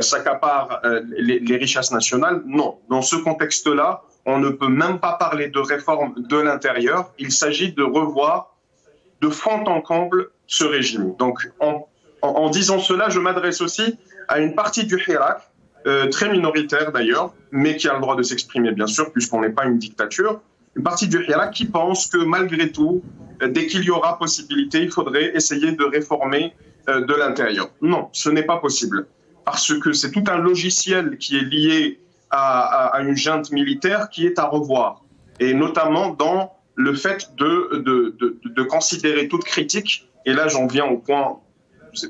s'accapare les richesses nationales. Non, dans ce contexte-là, on ne peut même pas parler de réforme de l'intérieur. Il s'agit de revoir de fond en comble ce régime. Donc, en disant cela, je m'adresse aussi à une partie du Hirak, très minoritaire d'ailleurs, mais qui a le droit de s'exprimer bien sûr, puisqu'on n'est pas une dictature, une partie du Hirak qui pense que malgré tout, dès qu'il y aura possibilité, il faudrait essayer de réformer de l'intérieur. Non, ce n'est pas possible, parce que c'est tout un logiciel qui est lié à une junte militaire qui est à revoir, et notamment dans le fait de considérer toute critique, et là j'en viens au point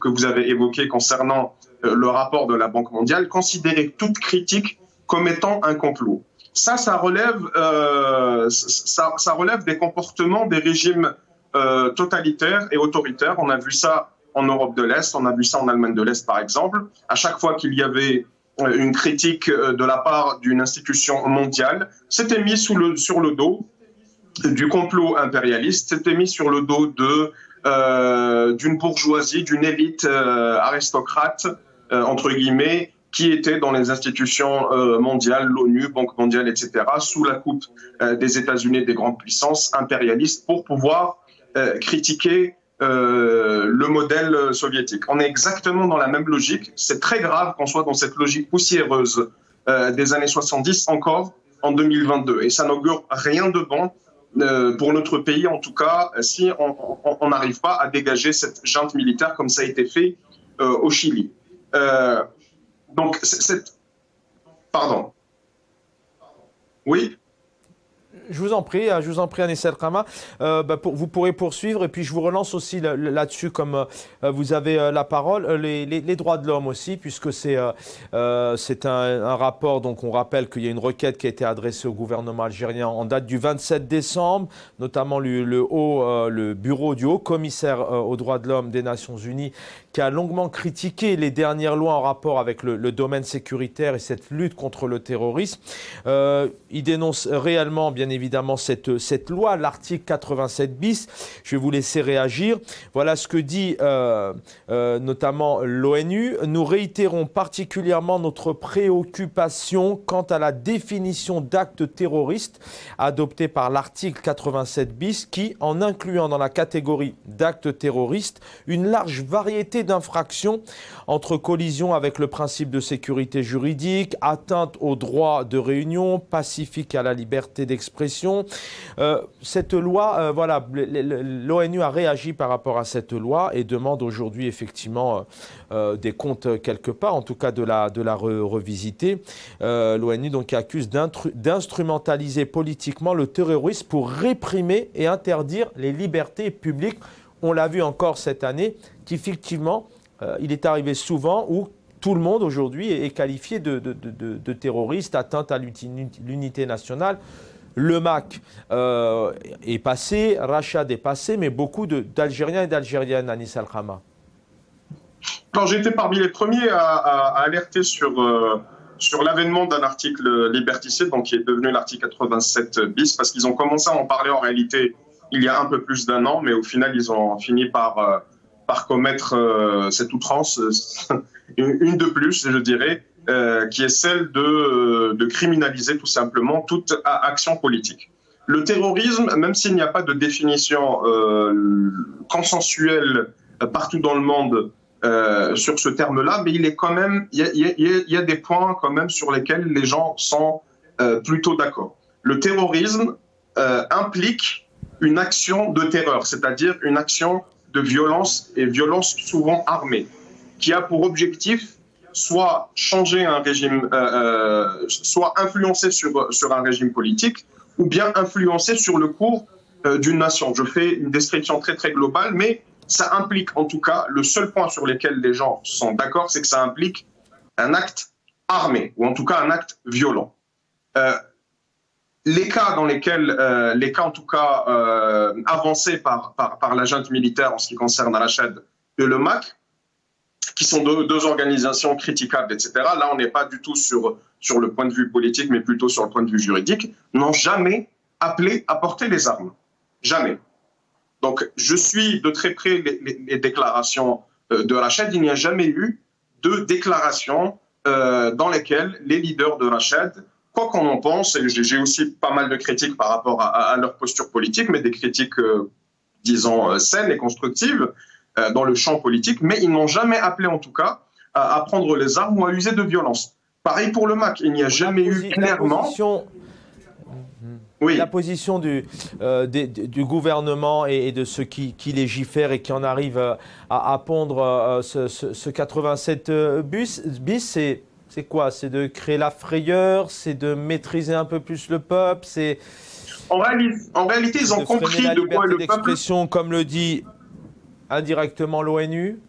que vous avez évoqué concernant le rapport de la Banque mondiale, considérer toute critique comme étant un complot. Ça relève des comportements des régimes totalitaires et autoritaires. On a vu ça en Europe de l'Est, on a vu ça en Allemagne de l'Est par exemple. À chaque fois qu'il y avait une critique de la part d'une institution mondiale, c'était mis sur le dos du complot impérialiste, c'était mis sur le dos d'une bourgeoisie, d'une élite aristocrate, entre guillemets, qui était dans les institutions mondiales, l'ONU, Banque mondiale, etc., sous la coupe des États-Unis et des grandes puissances impérialistes pour pouvoir critiquer le modèle soviétique. On est exactement dans la même logique. C'est très grave qu'on soit dans cette logique poussiéreuse des années 70 encore en 2022. Et ça n'augure rien de bon pour notre pays, en tout cas, si on n'arrive pas à dégager cette junte militaire comme ça a été fait au Chili. Donc, pardon. Oui. Je vous en prie, Anis El Khama. Vous pourrez poursuivre et puis je vous relance aussi là-dessus comme vous avez la parole. Les droits de l'homme aussi, puisque c'est un rapport, donc on rappelle qu'il y a une requête qui a été adressée au gouvernement algérien en date du 27 décembre, notamment le bureau du haut commissaire aux droits de l'homme des Nations Unies qui a longuement critiqué les dernières lois en rapport avec le domaine sécuritaire et cette lutte contre le terrorisme. Il dénonce réellement, bien évidemment, cette loi, l'article 87 bis. Je vais vous laisser réagir. Voilà ce que dit notamment l'ONU. Nous réitérons particulièrement notre préoccupation quant à la définition d'actes terroristes adoptée par l'article 87 bis qui, en incluant dans la catégorie d'actes terroristes une large variété d'infractions entre collision avec le principe de sécurité juridique, atteinte au droit de réunion, pacifique à la liberté d'expression. Cette loi, voilà, l'ONU a réagi par rapport à cette loi et demande aujourd'hui effectivement des comptes quelque part, en tout cas de la revisiter. L'ONU donc accuse d'instrumentaliser politiquement le terrorisme pour réprimer et interdire les libertés publiques. On l'a vu encore cette année, qu'effectivement, il est arrivé souvent où tout le monde aujourd'hui est qualifié de terroriste, atteinte à l'unité nationale. Le MAC est passé, Rachad est passé, mais beaucoup d'Algériens et d'Algériennes, Anis El Khama. Alors, j'ai été parmi les premiers à alerter sur sur l'avènement d'un article liberticide, donc qui est devenu l'article 87 bis, parce qu'ils ont commencé à en parler en réalité il y a un peu plus d'un an, mais au final, ils ont fini par commettre cette outrance, une de plus, je dirais, qui est celle de criminaliser tout simplement toute action politique. Le terrorisme, même s'il n'y a pas de définition consensuelle partout dans le monde sur ce terme-là, mais il est quand même, il y a des points quand même sur lesquels les gens sont plutôt d'accord. Le terrorisme implique une action de terreur, c'est-à-dire une action de violence et violence souvent armée, qui a pour objectif soit changer un régime, soit influencer sur un régime politique, ou bien influencer sur le cours d'une nation. Je fais une description très très globale, mais ça implique en tout cas, le seul point sur lequel les gens sont d'accord, c'est que ça implique un acte armé, ou en tout cas un acte violent. Les cas dans lesquels, en tout cas avancés par la junte militaire en ce qui concerne Rachad et le MAC, qui sont deux organisations critiquables, etc. Là, on n'est pas du tout sur le point de vue politique, mais plutôt sur le point de vue juridique, n'ont jamais appelé à porter les armes. Jamais. Donc, je suis de très près les déclarations de Rachad. Il n'y a jamais eu de déclaration dans lesquelles les leaders de Rachad, quoi qu'on en pense, et j'ai aussi pas mal de critiques par rapport à leur posture politique, mais des critiques, disons, saines et constructives dans le champ politique, mais ils n'ont jamais appelé en tout cas à prendre les armes ou à user de violence. Pareil pour le MAC, il n'y a jamais eu clairement... La position du gouvernement et de ceux qui légifèrent et qui en arrivent à pondre ce 87 bis, c'est quoi? C'est de créer la frayeur? C'est de maîtriser un peu plus le peuple? En réalité, ils ont compris de quoi le peuple... comme le dit indirectement l'ONU?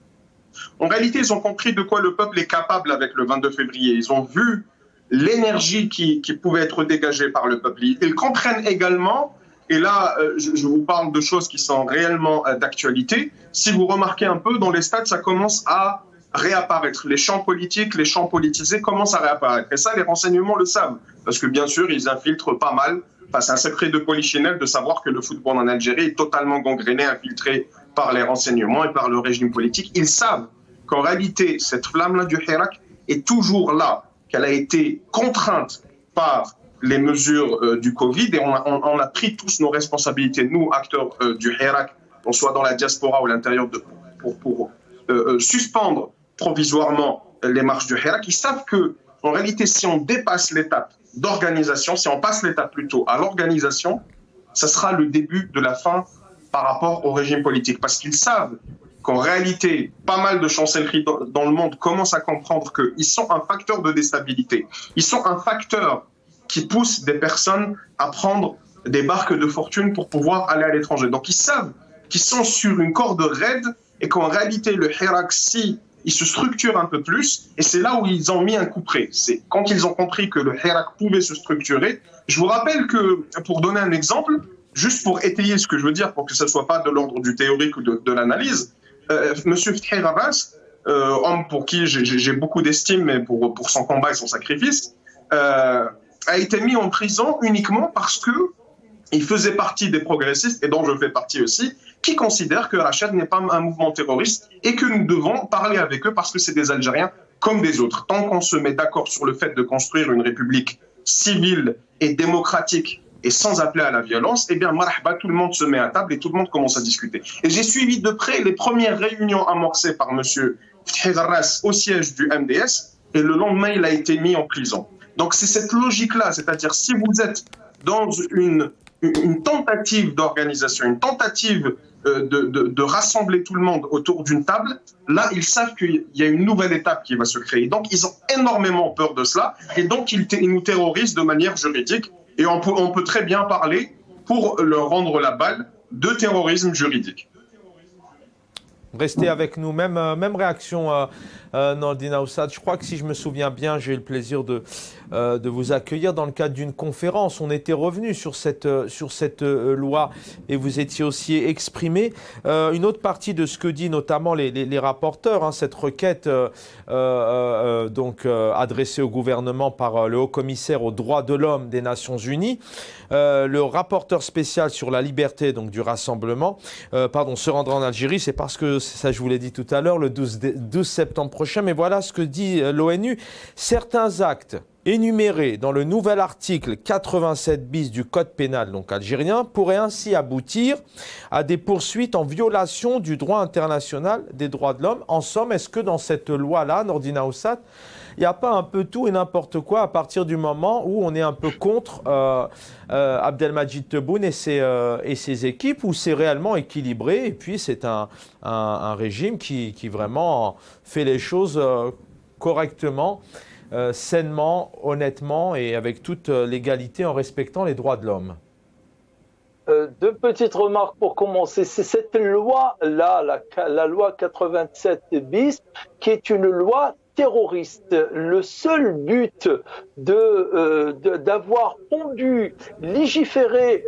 En réalité, ils ont compris de quoi le peuple est capable avec le 22 février. Ils ont vu l'énergie qui pouvait être dégagée par le peuple. Ils comprennent également, et là, je vous parle de choses qui sont réellement d'actualité. Si vous remarquez un peu, dans les stades, ça commence à réapparaître. Les champs politiques, les champs politisés commencent à réapparaître. Et ça, les renseignements le savent. Parce que bien sûr, ils infiltrent pas mal. Enfin, c'est un secret de polichinelle de savoir que le football en Algérie est totalement gangréné, infiltré par les renseignements et par le régime politique. Ils savent qu'en réalité, cette flamme-là du Hirak est toujours là, qu'elle a été contrainte par les mesures du Covid, et on a pris tous nos responsabilités, nous, acteurs du Hirak, qu'on soit dans la diaspora ou à l'intérieur, pour suspendre provisoirement les marches du Hirak. Ils savent que, en réalité, si on dépasse l'étape d'organisation, si on passe l'étape plutôt à l'organisation, ça sera le début de la fin par rapport au régime politique. Parce qu'ils savent qu'en réalité, pas mal de chancelleries dans le monde commencent à comprendre qu'ils sont un facteur de déstabilité. Ils sont un facteur qui pousse des personnes à prendre des barques de fortune pour pouvoir aller à l'étranger. Donc ils savent qu'ils sont sur une corde raide et qu'en réalité, le Hirak, si il se structure un peu plus, et c'est là où ils ont mis un coup près. C'est quand ils ont compris que le Hirak pouvait se structurer. Je vous rappelle que, pour donner un exemple, juste pour étayer ce que je veux dire, pour que ce ne soit pas de l'ordre du théorique ou de l'analyse, Monsieur Fethi Ravas, homme pour qui j'ai beaucoup d'estime, mais pour son combat et son sacrifice, a été mis en prison uniquement parce que il faisait partie des progressistes, et dont je fais partie aussi, qui considèrent que Rachad n'est pas un mouvement terroriste et que nous devons parler avec eux parce que c'est des Algériens comme des autres. Tant qu'on se met d'accord sur le fait de construire une république civile et démocratique et sans appeler à la violence, eh bien, marhaba, tout le monde se met à table et tout le monde commence à discuter. Et j'ai suivi de près les premières réunions amorcées par M. Fethi Ravas au siège du MDS, et le lendemain, il a été mis en prison. Donc c'est cette logique-là, c'est-à-dire si vous êtes dans une tentative d'organisation, une tentative de rassembler tout le monde autour d'une table, là, ils savent qu'il y a une nouvelle étape qui va se créer. Donc, ils ont énormément peur de cela, et donc ils nous terrorisent de manière juridique, et on peut très bien parler, pour leur rendre la balle, de terrorisme juridique. Restez avec nous. Même réaction, Nordine Oussad. Je crois que si je me souviens bien, j'ai eu le plaisir de vous accueillir dans le cadre d'une conférence. On était revenu sur cette loi et vous étiez aussi exprimé. Une autre partie de ce que disent notamment les rapporteurs, hein, cette requête adressée au gouvernement par le haut-commissaire aux droits de l'homme des Nations Unies, le rapporteur spécial sur la liberté donc, du rassemblement, se rendra en Algérie. C'est parce que, ça je vous l'ai dit tout à l'heure, le 12 septembre prochain. Mais voilà ce que dit l'ONU. Certains actes énumérés dans le nouvel article 87 bis du Code pénal donc algérien pourraient ainsi aboutir à des poursuites en violation du droit international des droits de l'homme. En somme, est-ce que dans cette loi-là, Nordine Oussad, il n'y a pas un peu tout et n'importe quoi à partir du moment où on est un peu contre Abdelmadjid Tebboune et ses équipes, où c'est réellement équilibré et puis c'est un régime qui vraiment fait les choses correctement, sainement, honnêtement et avec toute légalité en respectant les droits de l'homme. Deux petites remarques pour commencer. C'est cette loi-là, la loi 87 bis, qui est une loi terroriste. Le seul but d'avoir pondu, légiféré,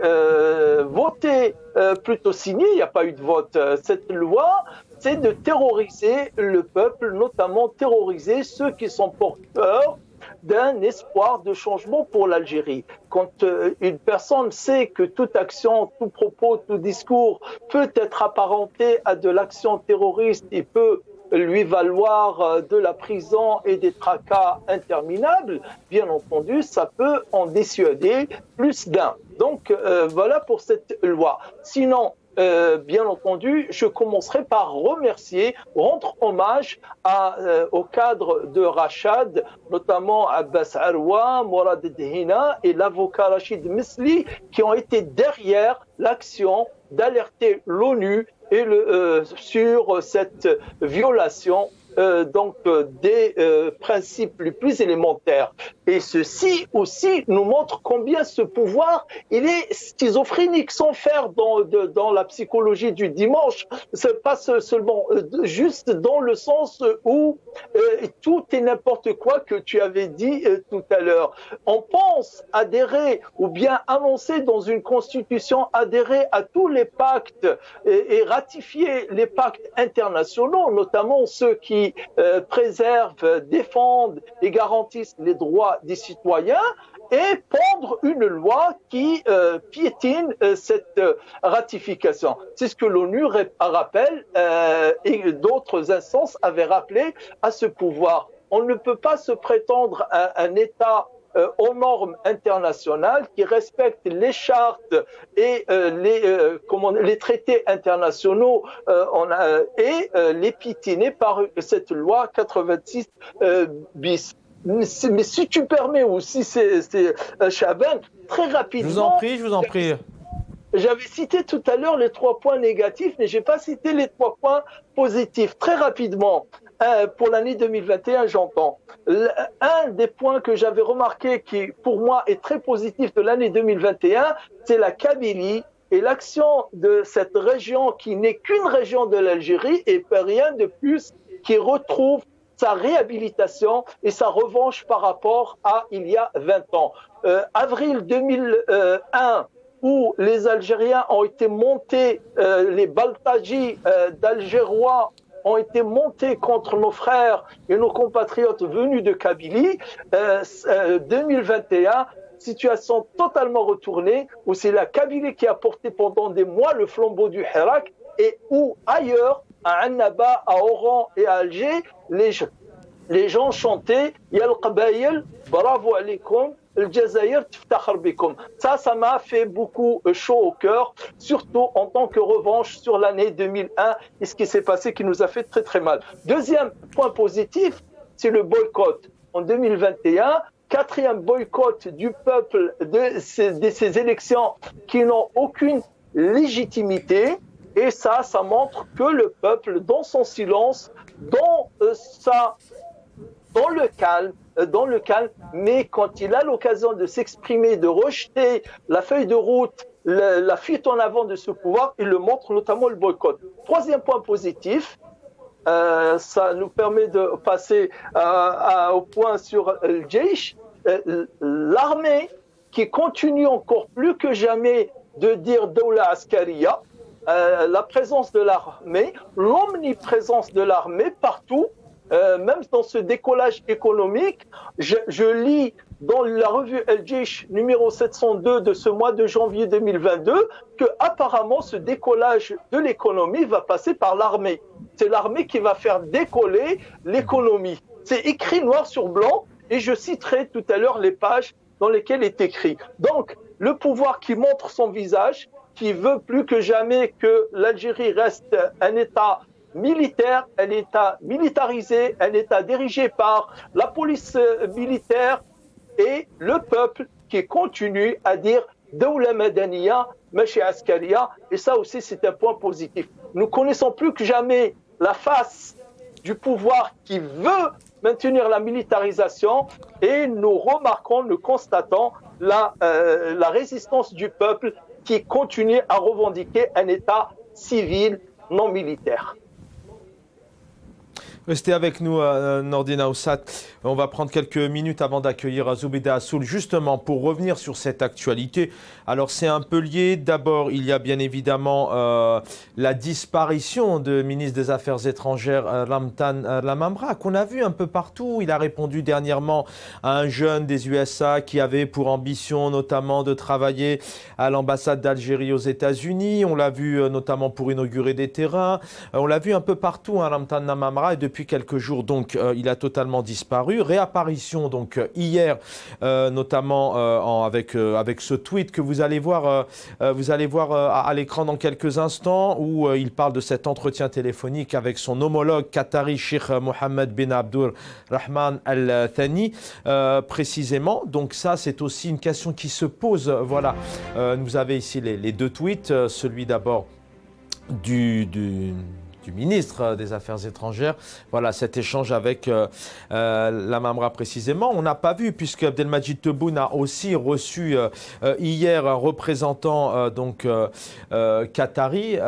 voté, plutôt signé, il n'y a pas eu de vote, cette loi, c'est de terroriser le peuple, notamment terroriser ceux qui sont porteurs d'un espoir de changement pour l'Algérie. Quand une personne sait que toute action, tout propos, tout discours peut être apparenté à de l'action terroriste et peut lui valoir de la prison et des tracas interminables, bien entendu, ça peut en dissuader plus d'un. Donc voilà pour cette loi. Sinon, bien entendu, je commencerai par rendre hommage au cadre de Rachad, notamment Abbas Arwa, Mourad Dehina et l'avocat Rachid Misli, qui ont été derrière l'action d'alerter l'ONU sur cette violation des principes les plus élémentaires. Et ceci aussi nous montre combien ce pouvoir, il est schizophrénique, sans faire dans la psychologie du dimanche. C'est pas seulement juste dans le sens où tout et n'importe quoi que tu avais dit tout à l'heure. On pense adhérer ou bien annoncer dans une constitution, adhérer à tous les pactes et ratifier les pactes internationaux, notamment ceux qui préservent, défendent et garantissent les droits des citoyens, et prendre une loi qui piétine cette ratification. C'est ce que l'ONU rappelle et d'autres instances avaient rappelé à ce pouvoir. On ne peut pas se prétendre un État aux normes internationales qui respectent les chartes et les traités internationaux et les piétiner par cette loi 86 bis. Mais si tu permets aussi, Chaban, très rapidement... Je vous en prie. J'avais cité tout à l'heure les 3 points négatifs, mais je n'ai pas cité les 3 points positifs. Très rapidement, pour l'année 2021, j'entends. Un des points que j'avais remarqué qui, pour moi, est très positif de l'année 2021, c'est la Kabylie et l'action de cette région qui n'est qu'une région de l'Algérie et rien de plus, qui retrouve sa réhabilitation et sa revanche par rapport à il y a 20 ans. Avril 2001, où les Algériens ont été montés, les Baltadjis d'Algérois ont été montés contre nos frères et nos compatriotes venus de Kabylie. 2021, situation totalement retournée, où c'est la Kabylie qui a porté pendant des mois le flambeau du Hirak, et où ailleurs, à Annaba, à Oran et à Alger, les gens chantaient « Ya al-Qabaïl, bravo alaikum ». Ça m'a fait beaucoup chaud au cœur, surtout en tant que revanche sur l'année 2001 et ce qui s'est passé qui nous a fait très très mal. Deuxième point positif, c'est le boycott. En 2021, 4e boycott du peuple de ces élections qui n'ont aucune légitimité. Et ça montre que le peuple, dans son silence, dans le calme, mais quand il a l'occasion de s'exprimer, de rejeter la feuille de route la fuite en avant de ce pouvoir, il le montre notamment le boycott. Troisième point positif, ça nous permet de passer au point sur le Jaish, l'armée qui continue encore plus que jamais de dire Dawla Askariya, la présence de l'armée, l'omniprésence de l'armée partout, même dans ce décollage économique. Je lis dans la revue El Jaish numéro 702 de ce mois de janvier 2022 que apparemment ce décollage de l'économie va passer par l'armée. C'est l'armée qui va faire décoller l'économie. C'est écrit noir sur blanc et je citerai tout à l'heure les pages dans lesquelles est écrit. Donc, le pouvoir qui montre son visage, qui veut plus que jamais que l'Algérie reste un État militaire, un État militarisé, un État dirigé par la police militaire et le peuple qui continue à dire Dawla Madaniya, Machi Askariya, et ça aussi c'est un point positif. Nous connaissons plus que jamais la face du pouvoir qui veut maintenir la militarisation et nous remarquons, nous constatons la résistance du peuple qui continue à revendiquer un État civil non militaire. Restez avec nous, Nordine Aoussat. On va prendre quelques minutes avant d'accueillir Zoubida Assoul, justement pour revenir sur cette actualité. Alors c'est un peu lié. D'abord, il y a bien évidemment la disparition de ministre des Affaires étrangères Ramtan Lamamra, qu'on a vu un peu partout. Il a répondu dernièrement à un jeune des USA qui avait pour ambition notamment de travailler à l'ambassade d'Algérie aux États-Unis. On l'a vu notamment pour inaugurer des terrains. On l'a vu un peu partout, Ramtan Lamamra, et depuis quelques jours, donc, il a totalement disparu. Réapparition, donc, hier, notamment avec ce tweet que vous allez voir à l'écran dans quelques instants, où il parle de cet entretien téléphonique avec son homologue qatari, Sheikh Mohammed bin Abdul Rahman Al Thani, précisément. Donc ça, c'est aussi une question qui se pose. Voilà, vous avez ici les deux tweets, celui d'abord du ministre des Affaires étrangères. Voilà cet échange avec Lamamra précisément. On n'a pas vu, puisque Abdelmajid Tebboune a aussi reçu hier un représentant qatari et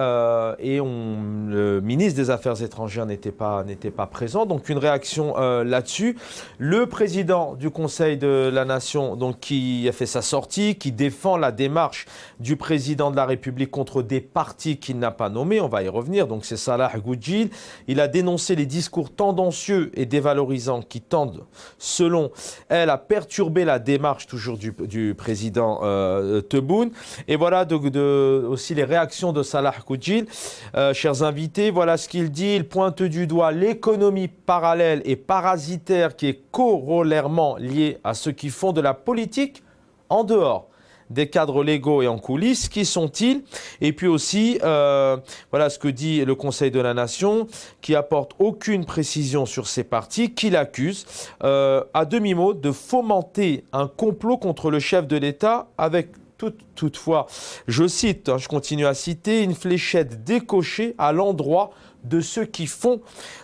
le ministre des Affaires étrangères n'était pas présent. Donc une réaction là-dessus. Le président du Conseil de la Nation, donc, qui a fait sa sortie, qui défend la démarche du président de la République contre des partis qu'il n'a pas nommés. On va y revenir. Donc c'est Salah Goudjil. Il a dénoncé les discours tendancieux et dévalorisants qui tendent, selon elle, à perturber la démarche toujours du président Tebboune. Et voilà aussi les réactions de Salah Goudjil. Chers invités, voilà ce qu'il dit. Il pointe du doigt l'économie parallèle et parasitaire qui est corollairement liée à ceux qui font de la politique en dehors des cadres légaux et en coulisses. Qui sont-ils? Et puis aussi, voilà ce que dit le Conseil de la Nation, qui apporte aucune précision sur ces partis, qui l'accuse, à demi-mot, de fomenter un complot contre le chef de l'État avec toutefois, je cite, je continue à citer, une fléchette décochée à l'endroit de ceux qui font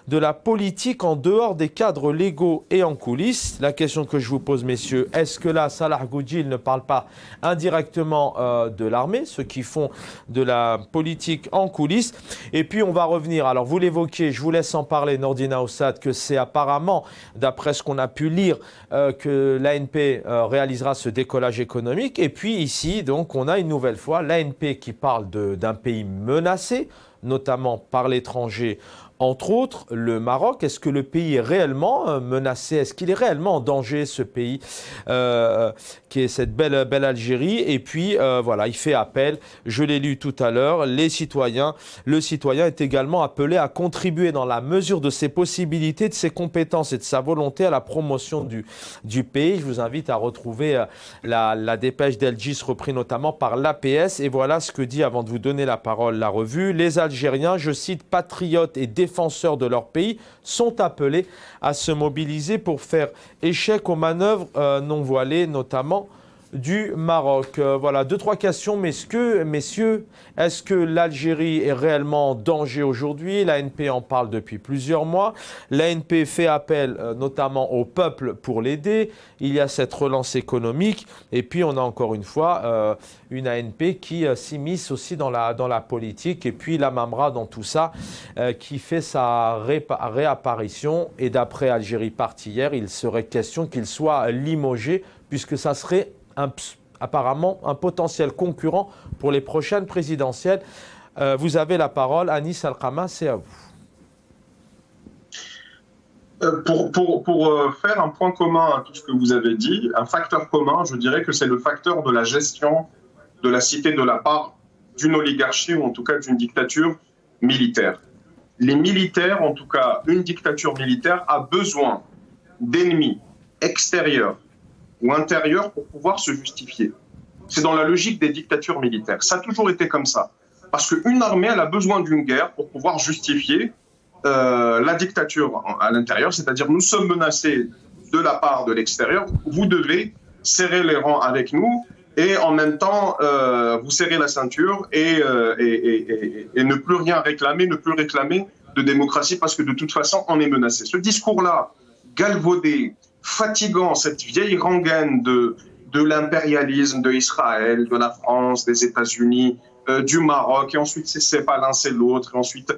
de la politique en dehors des cadres légaux et en coulisses. La question que je vous pose, messieurs, est-ce que là, Salah Goudjil ne parle pas indirectement de l'armée, ceux qui font de la politique en coulisses? Et puis, on va revenir, alors vous l'évoquiez, je vous laisse en parler, Nordine Aoussat, que c'est apparemment, d'après ce qu'on a pu lire, que l'ANP réalisera ce décollage économique. Et puis ici, donc, on a une nouvelle fois l'ANP qui parle d'un pays menacé, notamment par l'étranger, entre autres le Maroc. Est-ce que le pays est réellement menacé? Est-ce qu'il est réellement en danger, ce pays qui est cette belle Algérie? Et puis voilà, il fait appel, je l'ai lu tout à l'heure, le citoyen est également appelé à contribuer dans la mesure de ses possibilités, de ses compétences et de sa volonté à la promotion du pays. Je vous invite à retrouver la dépêche d'El-Jis reprise notamment par l'APS. Et voilà ce que dit, avant de vous donner la parole, la revue. Les Algériens, je cite, patriotes et défenseurs de leur pays, sont appelés à se mobiliser pour faire échec aux manœuvres non voilées, notamment du Maroc. Voilà, deux, trois questions, messieurs. Est-ce que l'Algérie est réellement en danger aujourd'hui? L'ANP en parle depuis plusieurs mois. L'ANP fait appel notamment au peuple pour l'aider. Il y a cette relance économique. Et puis, on a encore une fois une ANP qui s'immisce aussi dans la politique. Et puis, la Mamra dans tout ça, qui fait sa réapparition. Et d'après Algérie Parti hier, il serait question qu'il soit limogé, puisque ça serait apparemment un potentiel concurrent pour les prochaines présidentielles. Vous avez la parole, Anis Al-Qama, c'est à vous. Pour faire un point commun à tout ce que vous avez dit, un facteur commun, je dirais que c'est le facteur de la gestion de la cité de la part d'une oligarchie ou en tout cas d'une dictature militaire. Les militaires, en tout cas une dictature militaire, a besoin d'ennemis extérieurs ou intérieurs pour pouvoir se justifier. C'est dans la logique des dictatures militaires. Ça a toujours été comme ça. Parce qu'une armée, elle a besoin d'une guerre pour pouvoir justifier la dictature à l'intérieur, c'est-à-dire nous sommes menacés de la part de l'extérieur, vous devez serrer les rangs avec nous et en même temps vous serrer la ceinture et ne plus rien réclamer, ne plus réclamer de démocratie parce que de toute façon on est menacé. Ce discours-là, galvaudé, fatigant, cette vieille rengaine de l'impérialisme de Israël, de la France, des États-Unis, du Maroc, et ensuite c'est pas l'un, c'est l'autre, et ensuite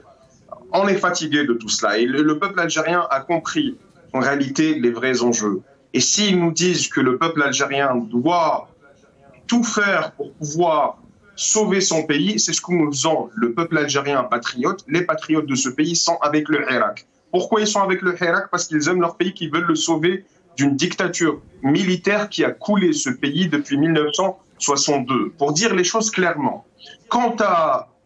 on est fatigué de tout cela. Et le peuple algérien a compris en réalité les vrais enjeux. Et s'ils nous disent que le peuple algérien doit tout faire pour pouvoir sauver son pays, c'est ce que nous faisons. Le peuple algérien patriote, les patriotes de ce pays sont avec le Hirak. Pourquoi ils sont avec le Hirak? Parce qu'ils aiment leur pays, qu'ils veulent le sauver d'une dictature militaire qui a coulé ce pays depuis 1962. Pour dire les choses clairement, quant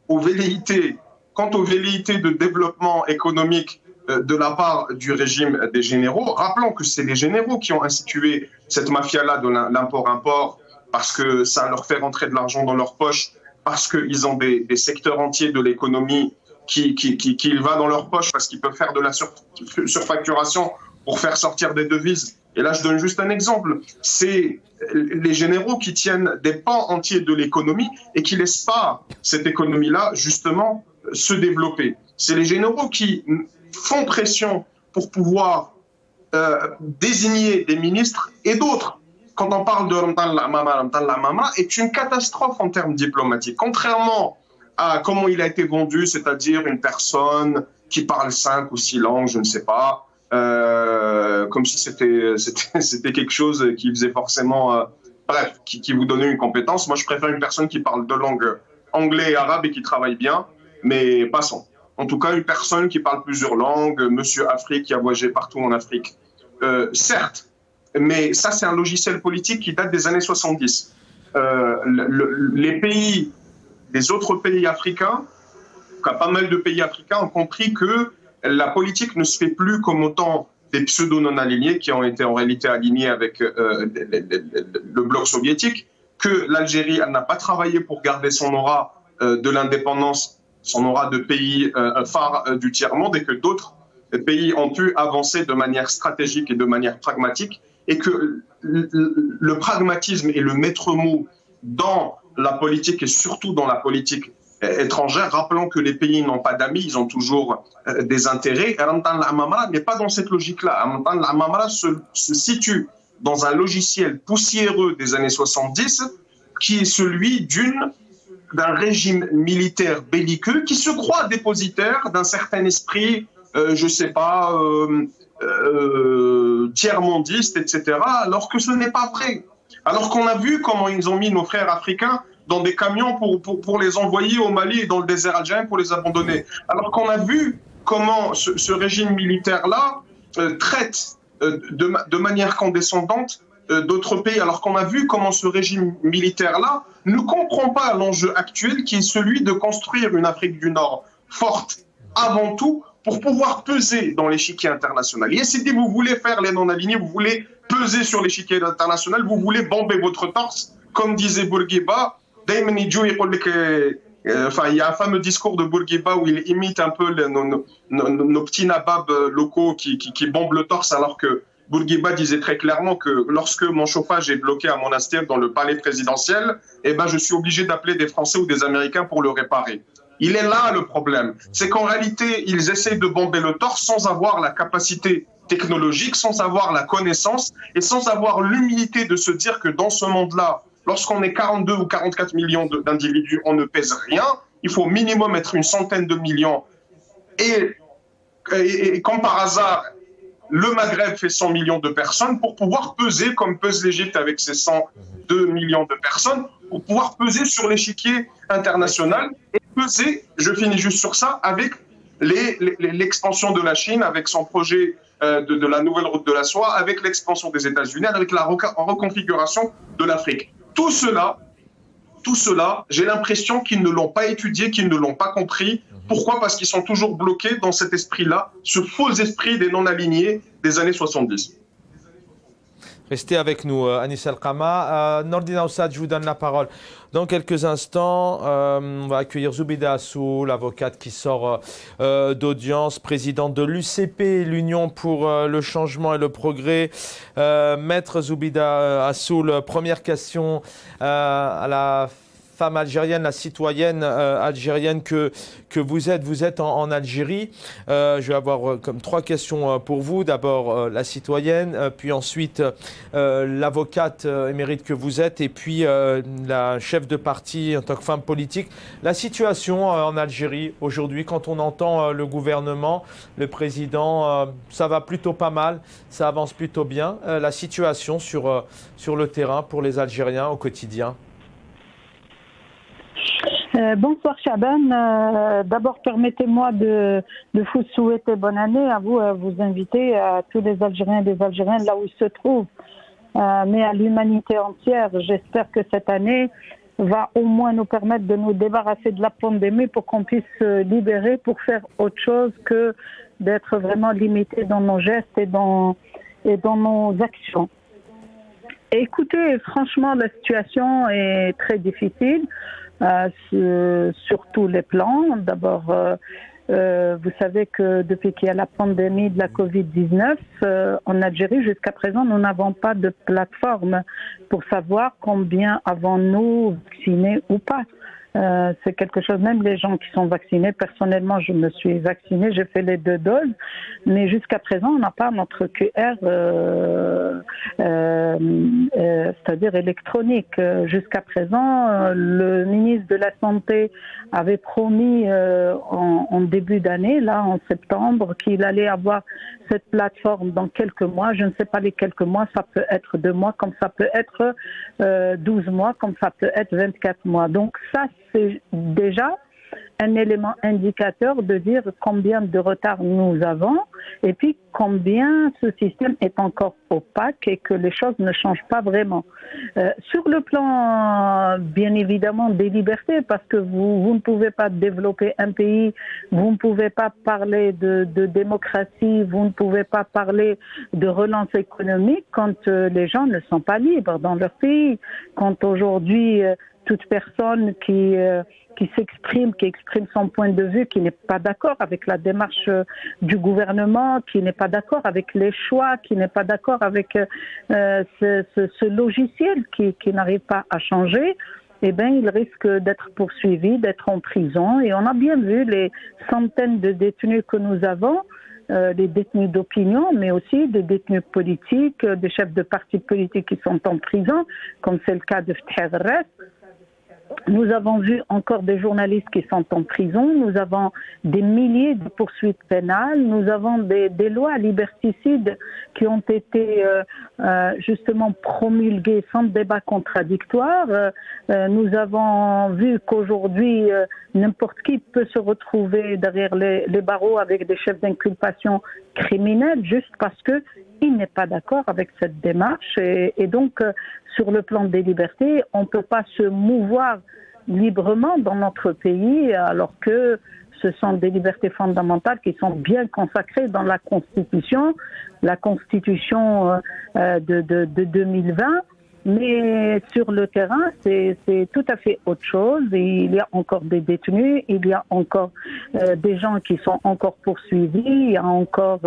aux velléités de développement économique de la part du régime des généraux, rappelons que c'est les généraux qui ont institué cette mafia-là de l'import-import parce que ça leur fait rentrer de l'argent dans leur poche, parce qu'ils ont des secteurs entiers de l'économie qui va dans leur poche parce qu'ils peuvent faire de la surfacturation pour faire sortir des devises. Et là, je donne juste un exemple. C'est les généraux qui tiennent des pans entiers de l'économie et qui ne laissent pas cette économie-là, justement, se développer. C'est les généraux qui font pression pour pouvoir désigner des ministres et d'autres. Quand on parle de Ramtan Lamama, est une catastrophe en termes diplomatiques. Contrairement à comment il a été vendu, c'est-à-dire une personne qui parle 5 ou 6 langues, je ne sais pas, comme si c'était quelque chose qui faisait forcément, bref, qui vous donnait une compétence. Moi, je préfère une personne qui parle 2 langues, anglais et arabe, et qui travaille bien, mais passons. En tout cas, une personne qui parle plusieurs langues, Monsieur Afrique, qui a voyagé partout en Afrique. Certes, mais ça, c'est un logiciel politique qui date des années 70. Les autres pays africains, pas mal de pays africains ont compris que la politique ne se fait plus comme autant des pseudo-non-alignés qui ont été en réalité alignés avec le bloc soviétique, que l'Algérie, elle n'a pas travaillé pour garder son aura de l'indépendance, son aura de pays phare du tiers-monde, et que d'autres pays ont pu avancer de manière stratégique et de manière pragmatique, et que le pragmatisme est le maître mot dans la politique et surtout dans la politique étrangère. Rappelons que les pays n'ont pas d'amis, ils ont toujours des intérêts. Et Ramtan Lamama n'est pas dans cette logique-là. Ramtan Lamama se situe dans un logiciel poussiéreux des années 70 qui est celui d'un régime militaire belliqueux qui se croit dépositaire d'un certain esprit, je ne sais pas, tiers-mondiste, etc., alors que ce n'est pas vrai. Alors qu'on a vu comment ils ont mis nos frères africains dans des camions pour les envoyer au Mali et dans le désert algérien pour les abandonner. Alors qu'on a vu comment ce régime militaire-là traite de manière condescendante d'autres pays, alors qu'on a vu comment ce régime militaire-là ne comprend pas l'enjeu actuel qui est celui de construire une Afrique du Nord forte avant tout pour pouvoir peser dans l'échiquier international. Et si vous voulez faire les non-alignés, vous voulez peser sur l'échiquier international, vous voulez bomber votre torse, comme disait Bourguiba. Il y a un fameux discours de Bourguiba où il imite un peu nos petits nababs locaux qui bombent le torse alors que Bourguiba disait très clairement que lorsque mon chauffage est bloqué à Monastir dans le palais présidentiel, eh ben, je suis obligé d'appeler des Français ou des Américains pour le réparer. Il est là le problème. C'est qu'en réalité, ils essaient de bomber le torse sans avoir la capacité technologique, sans avoir la connaissance et sans avoir l'humilité de se dire que dans ce monde-là, lorsqu'on est 42 ou 44 millions d'individus, on ne pèse rien. Il faut au minimum être une centaine de millions. Et comme par hasard, le Maghreb fait 100 millions de personnes pour pouvoir peser, comme pèse l'Égypte avec ses 102 millions de personnes, pour pouvoir peser sur l'échiquier international et peser, je finis juste sur ça, avec l'expansion de la Chine, avec son projet de la nouvelle route de la soie, avec l'expansion des États-Unis, avec la reconfiguration de l'Afrique. Tout cela, j'ai l'impression qu'ils ne l'ont pas étudié, qu'ils ne l'ont pas compris. Pourquoi ? Parce qu'ils sont toujours bloqués dans cet esprit-là, ce faux esprit des non-alignés des années 70. Restez avec nous, Anis El-Kama. Nordine Aoussad, je vous donne la parole. Dans quelques instants, on va accueillir Zoubida Assou, l'avocate qui sort d'audience, présidente de l'UCP, l'Union pour le changement et le progrès. Maître Zoubida Assou, première question à la femme algérienne, la citoyenne algérienne que vous êtes. Vous êtes en Algérie. Je vais avoir comme 3 questions pour vous. D'abord la citoyenne, puis ensuite l'avocate émérite que vous êtes, et puis la chef de parti en tant que femme politique. La situation en Algérie aujourd'hui, quand on entend le gouvernement, le président, ça va plutôt pas mal, ça avance plutôt bien. La situation sur le terrain pour les Algériens au quotidien. Bonsoir Chaban. D'abord, permettez-moi de vous souhaiter bonne année à vous, vous inviter à tous les Algériens et les Algériennes là où ils se trouvent, mais à l'humanité entière. J'espère que cette année va au moins nous permettre de nous débarrasser de la pandémie pour qu'on puisse se libérer pour faire autre chose que d'être vraiment limité dans nos gestes et dans nos actions. Écoutez, franchement, la situation est très difficile. Sur tous les plans. D'abord, vous savez que depuis qu'il y a la pandémie de la Covid-19, en Algérie, jusqu'à présent, nous n'avons pas de plateforme pour savoir combien avons-nous vaccinés ou pas. C'est quelque chose, même les gens qui sont vaccinés, personnellement je me suis vaccinée, j'ai fait les 2 doses, mais jusqu'à présent on n'a pas notre QR, c'est-à-dire électronique. Jusqu'à présent, le ministre de la Santé avait promis en début d'année, là en septembre, qu'il allait avoir cette plateforme dans quelques mois. Je ne sais pas les quelques mois, ça peut être 2 mois, comme ça peut être 12 mois, comme ça peut être 24 mois. Donc ça, c'est déjà un élément indicateur de dire combien de retard nous avons et puis combien ce système est encore opaque et que les choses ne changent pas vraiment. Sur le plan, bien évidemment, des libertés, parce que vous ne pouvez pas développer un pays, vous ne pouvez pas parler de démocratie, vous ne pouvez pas parler de relance économique quand les gens ne sont pas libres dans leur pays, quand aujourd'hui toute personne qui s'exprime, qui exprime son point de vue, qui n'est pas d'accord avec la démarche du gouvernement, qui n'est pas d'accord avec les choix, qui n'est pas d'accord avec ce logiciel qui n'arrive pas à changer, eh bien, il risque d'être poursuivi, d'être en prison. Et on a bien vu les centaines de détenus que nous avons, les détenus d'opinion, mais aussi des détenus politiques, des chefs de partis politiques qui sont en prison, comme c'est le cas de Ftah el-Ras. Nous avons vu encore des journalistes qui sont en prison, nous avons des milliers de poursuites pénales, nous avons des lois liberticides qui ont été justement promulguées sans débat contradictoire. Nous avons vu qu'aujourd'hui, n'importe qui peut se retrouver derrière les barreaux avec des chefs d'inculpation criminels juste parce qu'il n'est pas d'accord avec cette démarche. Et donc, sur le plan des libertés, on ne peut pas se mouvoir librement dans notre pays alors que ce sont des libertés fondamentales qui sont bien consacrées dans la Constitution de 2020. Mais sur le terrain, c'est tout à fait autre chose. Il y a encore des détenus, il y a encore des gens qui sont encore poursuivis, il y a encore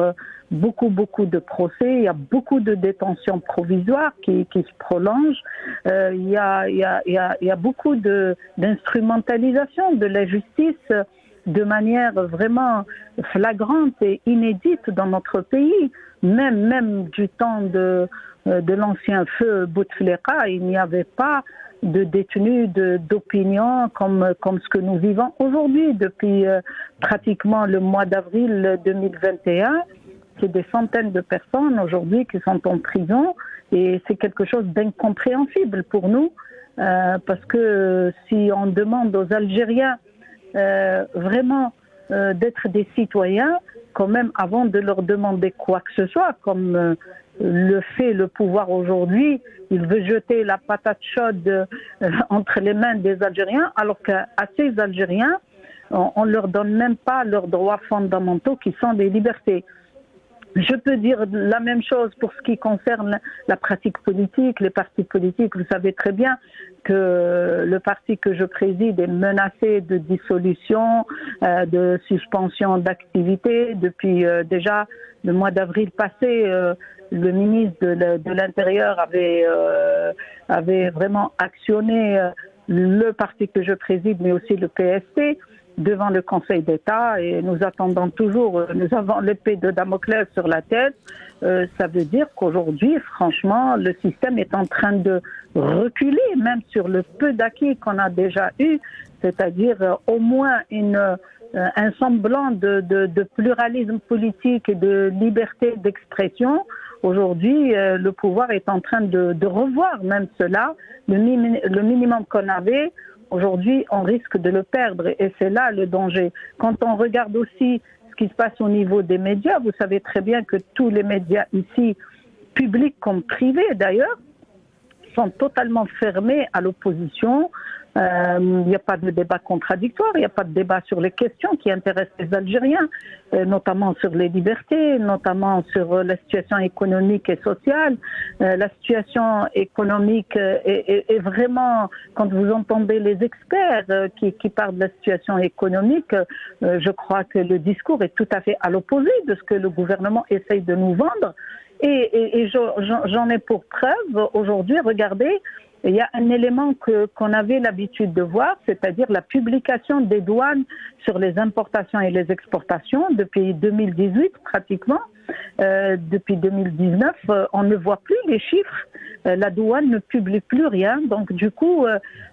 beaucoup de procès, il y a beaucoup de détentions provisoires qui se prolongent, il y a beaucoup d'instrumentalisation de la justice de manière vraiment flagrante et inédite dans notre pays. Même du temps de l'ancien feu Bouteflika, il n'y avait pas de détenus d'opinion comme ce que nous vivons aujourd'hui. Depuis pratiquement le mois d'avril 2021, c'est des centaines de personnes aujourd'hui qui sont en prison et c'est quelque chose d'incompréhensible pour nous parce que si on demande aux Algériens vraiment d'être des citoyens, quand même avant de leur demander quoi que ce soit, comme le fait le pouvoir aujourd'hui, il veut jeter la patate chaude entre les mains des Algériens, alors qu'à ces Algériens, on ne leur donne même pas leurs droits fondamentaux qui sont des libertés. Je peux dire la même chose pour ce qui concerne la pratique politique, les partis politiques. Vous savez très bien que le parti que je préside est menacé de dissolution, de suspension d'activité. Depuis déjà le mois d'avril passé, le ministre de l'Intérieur avait vraiment actionné le parti que je préside, mais aussi le PST, devant le Conseil d'État et nous attendons toujours, nous avons l'épée de Damoclès sur la tête. Ça veut dire qu'aujourd'hui, franchement, le système est en train de reculer, même sur le peu d'acquis qu'on a déjà eu, c'est-à-dire au moins un semblant de pluralisme politique et de liberté d'expression. Aujourd'hui, le pouvoir est en train de revoir même cela, le minimum qu'on avait. Aujourd'hui, on risque de le perdre et c'est là le danger. Quand on regarde aussi ce qui se passe au niveau des médias, vous savez très bien que tous les médias ici, publics comme privés d'ailleurs, sont totalement fermés à l'opposition. Il n'y a pas de débat contradictoire, il n'y a pas de débat sur les questions qui intéressent les Algériens, notamment sur les libertés, notamment sur la situation économique et sociale. La situation économique est vraiment, quand vous entendez les experts qui parlent de la situation économique, je crois que le discours est tout à fait à l'opposé de ce que le gouvernement essaye de nous vendre. Et j'en ai pour preuve aujourd'hui, regardez, il y a un élément qu'on avait l'habitude de voir, c'est-à-dire la publication des douanes sur les importations et les exportations depuis 2018 pratiquement. Depuis 2019, on ne voit plus les chiffres, la douane ne publie plus rien, donc du coup,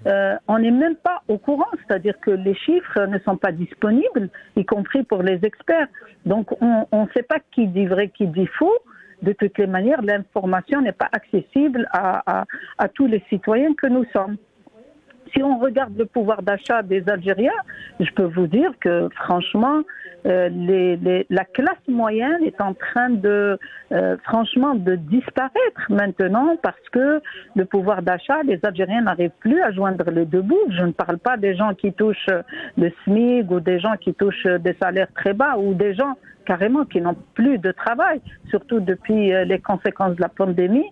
on n'est même pas au courant, c'est-à-dire que les chiffres ne sont pas disponibles, y compris pour les experts. Donc on ne sait pas qui dit vrai, qui dit faux. De toutes les manières, l'information n'est pas accessible à tous les citoyens que nous sommes. Si on regarde le pouvoir d'achat des Algériens, je peux vous dire que franchement, la classe moyenne est en train franchement de disparaître maintenant parce que le pouvoir d'achat, les Algériens n'arrivent plus à joindre les deux bouts. Je ne parle pas des gens qui touchent le SMIC ou des gens qui touchent des salaires très bas ou des gens carrément qui n'ont plus de travail, surtout depuis les conséquences de la pandémie.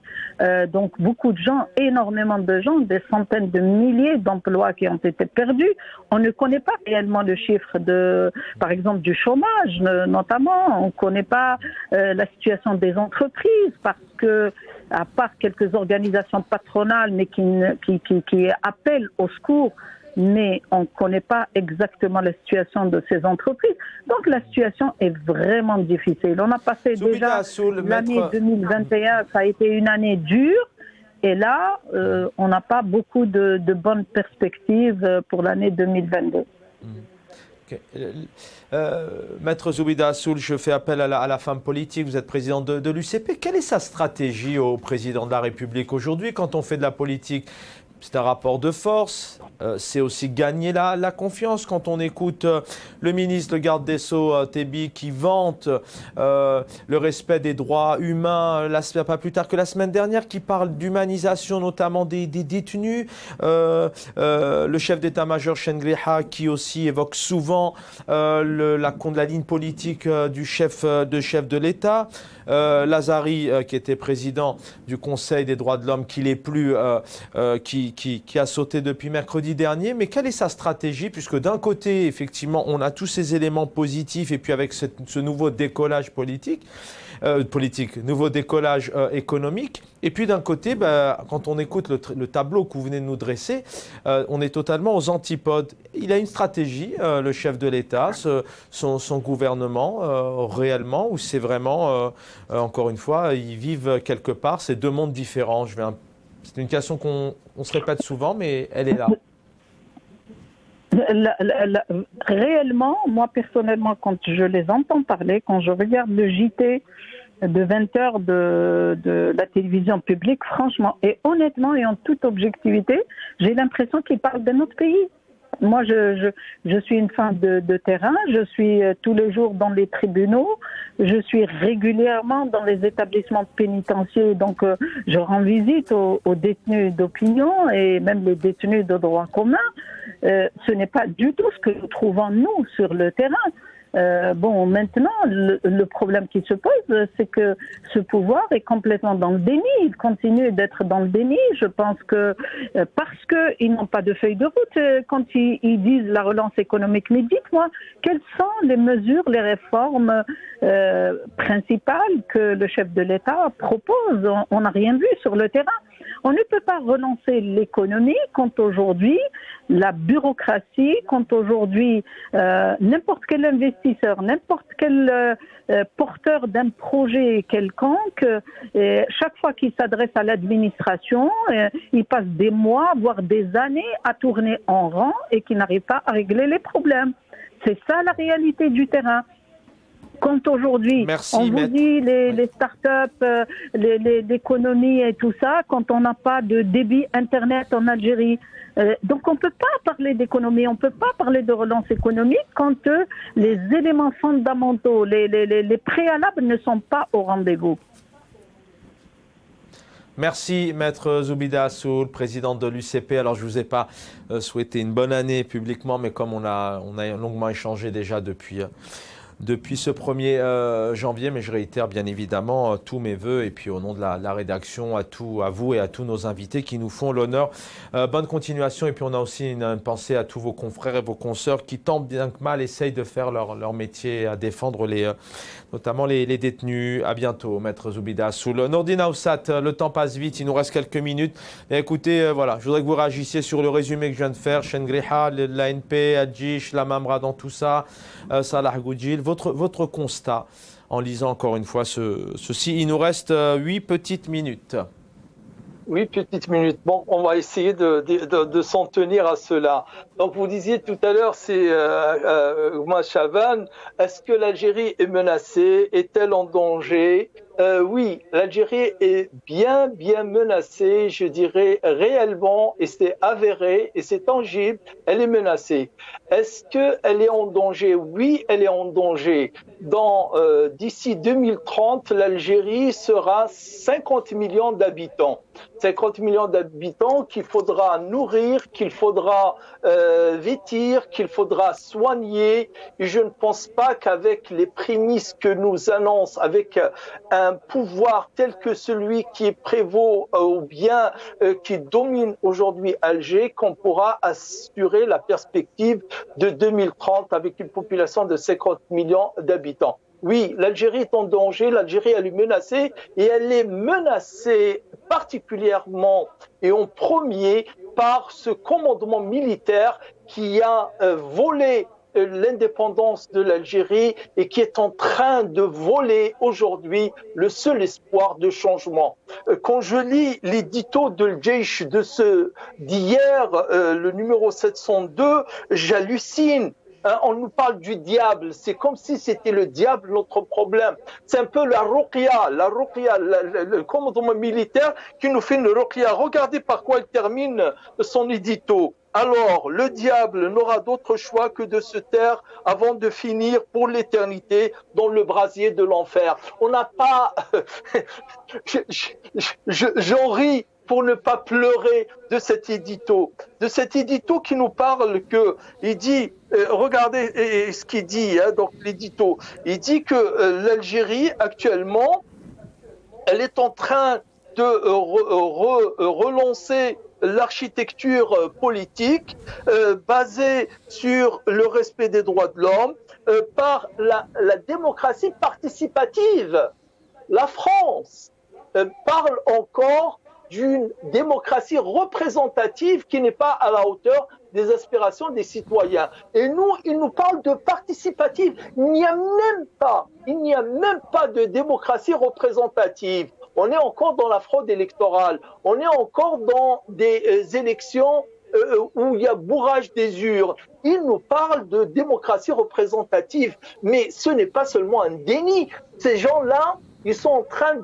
Donc beaucoup de gens, énormément de gens, des centaines de milliers d'emplois qui ont été perdus. On ne connaît pas réellement le chiffre par exemple, du chômage, notamment. On ne connaît pas la situation des entreprises parce que, à part quelques organisations patronales, mais qui appellent au secours, mais on ne connaît pas exactement la situation de ces entreprises. Donc la situation est vraiment difficile. On a passé déjà l'année 2021, ça a été une année dure, et là, on n'a pas beaucoup de bonnes perspectives pour l'année 2022. Okay. Maître Zoubida Assoul, je fais appel à la femme politique, vous êtes président de l'UCP. Quelle est sa stratégie au président de la République aujourd'hui quand on fait de la politique? C'est un rapport de force, c'est aussi gagner la confiance. Quand on écoute le ministre, le garde des Sceaux, Tebi, qui vante le respect des droits humains, pas plus tard que la semaine dernière, qui parle d'humanisation notamment des détenus. Le chef d'état-major Chengleha, qui aussi évoque souvent la ligne politique du chef de l'État. Lazari, qui était président du Conseil des droits de l'homme, qui l'est plus, qui a sauté depuis mercredi dernier. Mais quelle est sa stratégie? Puisque d'un côté, effectivement, on a tous ces éléments positifs et puis avec ce nouveau décollage politique, politique, nouveau décollage économique. Et puis d'un côté, quand on écoute le tableau que vous venez de nous dresser, on est totalement aux antipodes. Il a une stratégie, le chef de l'État, son gouvernement, réellement, ou c'est vraiment, encore une fois, ils vivent quelque part, c'est deux mondes différents. C'est une question qu'on se répète souvent, mais elle est là. Réellement, moi personnellement, quand je les entends parler, quand je regarde le JT de 20 heures de la télévision publique, franchement et honnêtement et en toute objectivité, j'ai l'impression qu'ils parlent de notre pays. Moi, je suis une femme de terrain, je suis tous les jours dans les tribunaux, je suis régulièrement dans les établissements pénitentiaires, donc je rends visite aux détenus d'opinion et même les détenus de droit commun. Ce n'est pas du tout ce que nous trouvons, nous, sur le terrain. Maintenant, le problème qui se pose, c'est que ce pouvoir est complètement dans le déni. Il continue d'être dans le déni. Je pense que parce qu'ils n'ont pas de feuille de route, quand ils disent la relance économique, mais dites-moi, quelles sont les mesures, les réformes principales que le chef de l'État propose? On n'a rien vu sur le terrain. On ne peut pas relancer l'économie quand aujourd'hui la bureaucratie, quand aujourd'hui n'importe quel investisseur, n'importe quel porteur d'un projet quelconque, chaque fois qu'il s'adresse à l'administration, il passe des mois, voire des années à tourner en rond et qui n'arrive pas à régler les problèmes. C'est ça la réalité du terrain. Quand aujourd'hui, on vous dit les start-up, l'économie et tout ça, quand on n'a pas de débit Internet en Algérie. Donc on ne peut pas parler d'économie, on ne peut pas parler de relance économique quand les éléments fondamentaux, les préalables ne sont pas au rendez-vous. Merci, Maître Zoubida Assoul, présidente de l'UCP. Alors, je ne vous ai pas souhaité une bonne année publiquement, mais comme on a longuement échangé déjà depuis ce 1er janvier, mais je réitère bien évidemment tous mes voeux et puis au nom de la rédaction à vous et à tous nos invités qui nous font l'honneur. Bonne continuation et puis on a aussi une pensée à tous vos confrères et vos consoeurs qui tant bien que mal essayent de faire leur métier à défendre notamment les détenus. À bientôt, Maître Zoubida Assoul. Nourdine Aoussat, le temps passe vite, il nous reste quelques minutes. Et écoutez, voilà, je voudrais que vous réagissiez sur le résumé que je viens de faire. Chengriha, l'ANP, Adjish, la Mamra dans tout ça, Salah Goudjil. Votre constat en lisant encore une fois ceci. Il nous reste 8 petites minutes. 8 petites minutes. Bon, on va essayer de s'en tenir à cela. Donc, vous disiez tout à l'heure, c'est moi, Chavan, est-ce que l'Algérie est menacée? Est-elle en danger? Oui, l'Algérie est bien menacée, je dirais réellement, et c'est avéré, et c'est tangible, elle est menacée. Est-ce qu'elle est en danger? Oui, elle est en danger. D'ici 2030, l'Algérie sera 50 millions d'habitants. 50 millions d'habitants qu'il faudra nourrir, qu'il faudra vêtir, qu'il faudra soigner. Et je ne pense pas qu'avec les prémices que nous annonce, avec un pouvoir tel que celui qui prévaut ou bien qui domine aujourd'hui Alger, qu'on pourra assurer la perspective de 2030 avec une population de 50 millions d'habitants. Oui, l'Algérie est en danger, l'Algérie elle est menacée et elle est menacée particulièrement et en premier par ce commandement militaire qui a volé l'indépendance de l'Algérie et qui est en train de voler aujourd'hui le seul espoir de changement. Quand je lis l'édito de l'Jeish d'hier, le numéro 702, j'hallucine. On nous parle du diable, c'est comme si c'était le diable notre problème. C'est un peu la ruqya, le commandement militaire qui nous fait une ruqya. Regardez par quoi il termine son édito. Alors, le diable n'aura d'autre choix que de se taire avant de finir pour l'éternité dans le brasier de l'enfer. On n'a pas... J'en ris pour ne pas pleurer de cet édito qui nous parle que, il dit, regardez ce qu'il dit, donc l'édito, il dit que l'Algérie actuellement, elle est en train de relancer l'architecture politique basée sur le respect des droits de l'homme par la démocratie participative. La France parle encore d'une démocratie représentative qui n'est pas à la hauteur des aspirations des citoyens. Et nous, il nous parle de participative. Il n'y a même pas de démocratie représentative. On est encore dans la fraude électorale. On est encore dans des élections où il y a bourrage des urnes. Il nous parle de démocratie représentative. Mais ce n'est pas seulement un déni. Ces gens-là, ils sont en train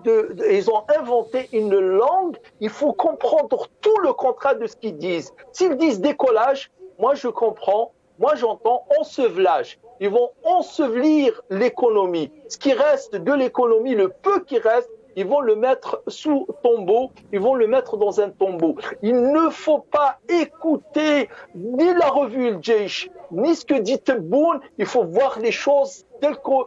ils ont inventé une langue. Il faut comprendre tout le contrat de ce qu'ils disent. S'ils disent décollage, moi je comprends, moi j'entends ensevelage. Ils vont ensevelir l'économie. Ce qui reste de l'économie, le peu qui reste, ils vont le mettre sous tombeau, ils vont le mettre dans un tombeau. Il ne faut pas écouter ni la revue El Jaish, ni ce que dit Tebboune. Il faut voir les choses telles qu'on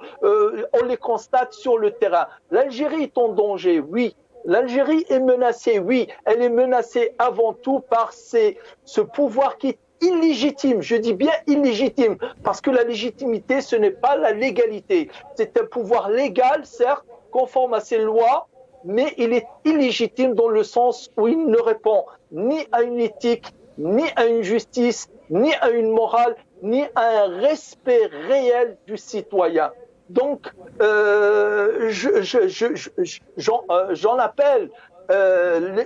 les constate sur le terrain. L'Algérie est en danger, oui. L'Algérie est menacée, oui. Elle est menacée avant tout par ce pouvoir qui est illégitime. Je dis bien illégitime, parce que la légitimité, ce n'est pas la légalité. C'est un pouvoir légal, certes, conforme à ses lois, mais il est illégitime dans le sens où il ne répond ni à une éthique, ni à une justice, ni à une morale, ni à un respect réel du citoyen. Donc, j'en appelle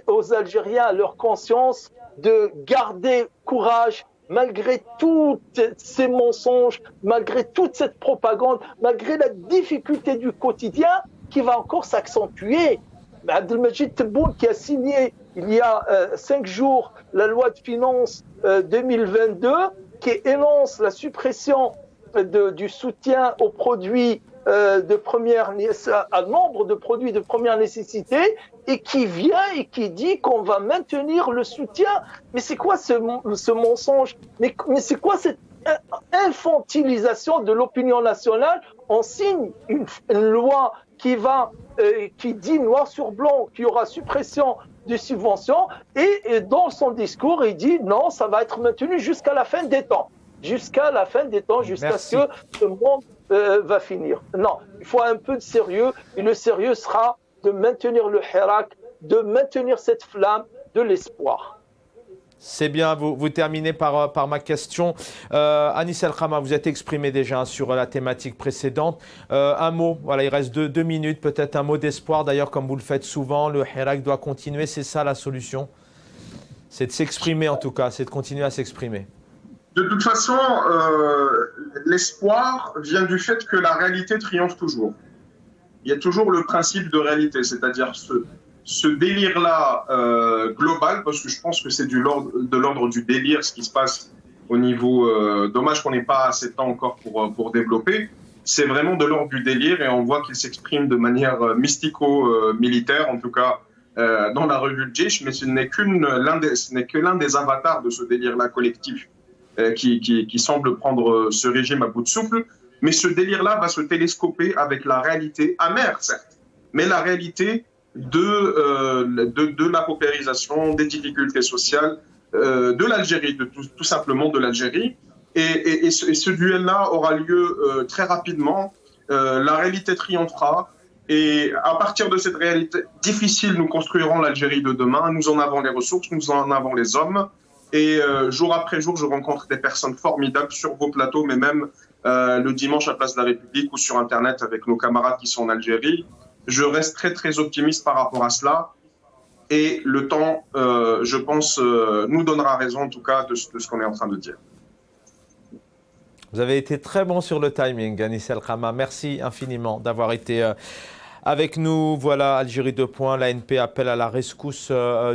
aux Algériens, à leur conscience, de garder courage malgré tous ces mensonges, malgré toute cette propagande, malgré la difficulté du quotidien qui va encore s'accentuer. Abdelmajid Tebboune qui a signé il y a 5 jours la loi de finances 2022 qui énonce la suppression du soutien aux produits à nombre de produits de première nécessité et qui vient et qui dit qu'on va maintenir le soutien. Mais c'est quoi ce mensonge? Mais c'est quoi cette infantilisation de l'opinion nationale? On signe une loi qui dit noir sur blanc qu'il y aura suppression des subventions et dans son discours il dit non, ça va être maintenu jusqu'à la fin des temps. Jusqu'à la fin des temps, jusqu'à ce que ce monde va finir. Non, il faut un peu de sérieux et le sérieux sera de maintenir le Hirak, de maintenir cette flamme de l'espoir. C'est bien, vous terminez par ma question. Anis El Khama, vous êtes exprimé déjà sur la thématique précédente. Un mot, voilà, il reste deux minutes, peut-être un mot d'espoir. D'ailleurs, comme vous le faites souvent, le Hirak doit continuer, c'est ça la solution? C'est de s'exprimer en tout cas, c'est de continuer à s'exprimer. De toute façon, l'espoir vient du fait que la réalité triomphe toujours. Il y a toujours le principe de réalité, c'est-à-dire ce délire-là global, parce que je pense que c'est de l'ordre du délire ce qui se passe au niveau... dommage qu'on n'ait pas assez de temps encore pour développer. C'est vraiment de l'ordre du délire et on voit qu'il s'exprime de manière mystico-militaire, en tout cas dans la revue Jaish, mais ce n'est que l'un des avatars de ce délire-là collectif qui semble prendre ce régime à bout de souffle. Mais ce délire-là va se télescoper avec la réalité, amère certes, mais la réalité de la paupérisation, des difficultés sociales de l'Algérie, tout simplement de l'Algérie. Et ce duel-là aura lieu très rapidement. La réalité triomphera. Et à partir de cette réalité difficile, nous construirons l'Algérie de demain. Nous en avons les ressources, nous en avons les hommes. Et jour après jour, je rencontre des personnes formidables sur vos plateaux, mais même le dimanche à Place de la République ou sur Internet avec nos camarades qui sont en Algérie. Je reste très, très optimiste par rapport à cela. Et le temps, je pense, nous donnera raison, en tout cas, de ce qu'on est en train de dire. Vous avez été très bon sur le timing, Anis El Khama. Merci infiniment d'avoir été avec nous. Voilà, Algérie 2 points, l'ANP appelle à la rescousse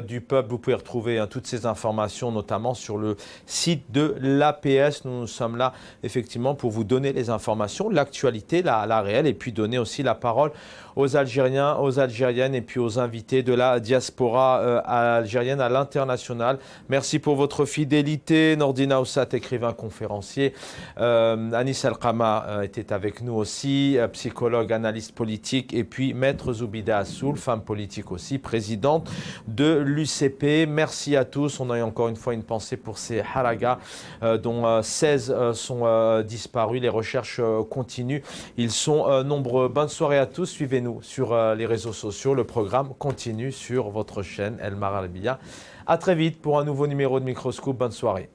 du peuple. Vous pouvez retrouver toutes ces informations, notamment sur le site de l'APS. Nous sommes là, effectivement, pour vous donner les informations, l'actualité, la réelle, et puis donner aussi la parole aux Algériens, aux Algériennes et puis aux invités de la diaspora algérienne à l'international. Merci pour votre fidélité. Nordina Oussat, écrivain, conférencier. Anis El Khama était avec nous aussi, psychologue, analyste politique. Et puis puis Maître Zoubida Assoul, femme politique aussi, présidente de l'UCP. Merci à tous. On a encore une fois une pensée pour ces haragas dont 16 sont disparus. Les recherches continuent. Ils sont nombreux. Bonne soirée à tous. Suivez-nous sur les réseaux sociaux. Le programme continue sur votre chaîne El Mar Arabiya. À très vite pour un nouveau numéro de Microscope. Bonne soirée.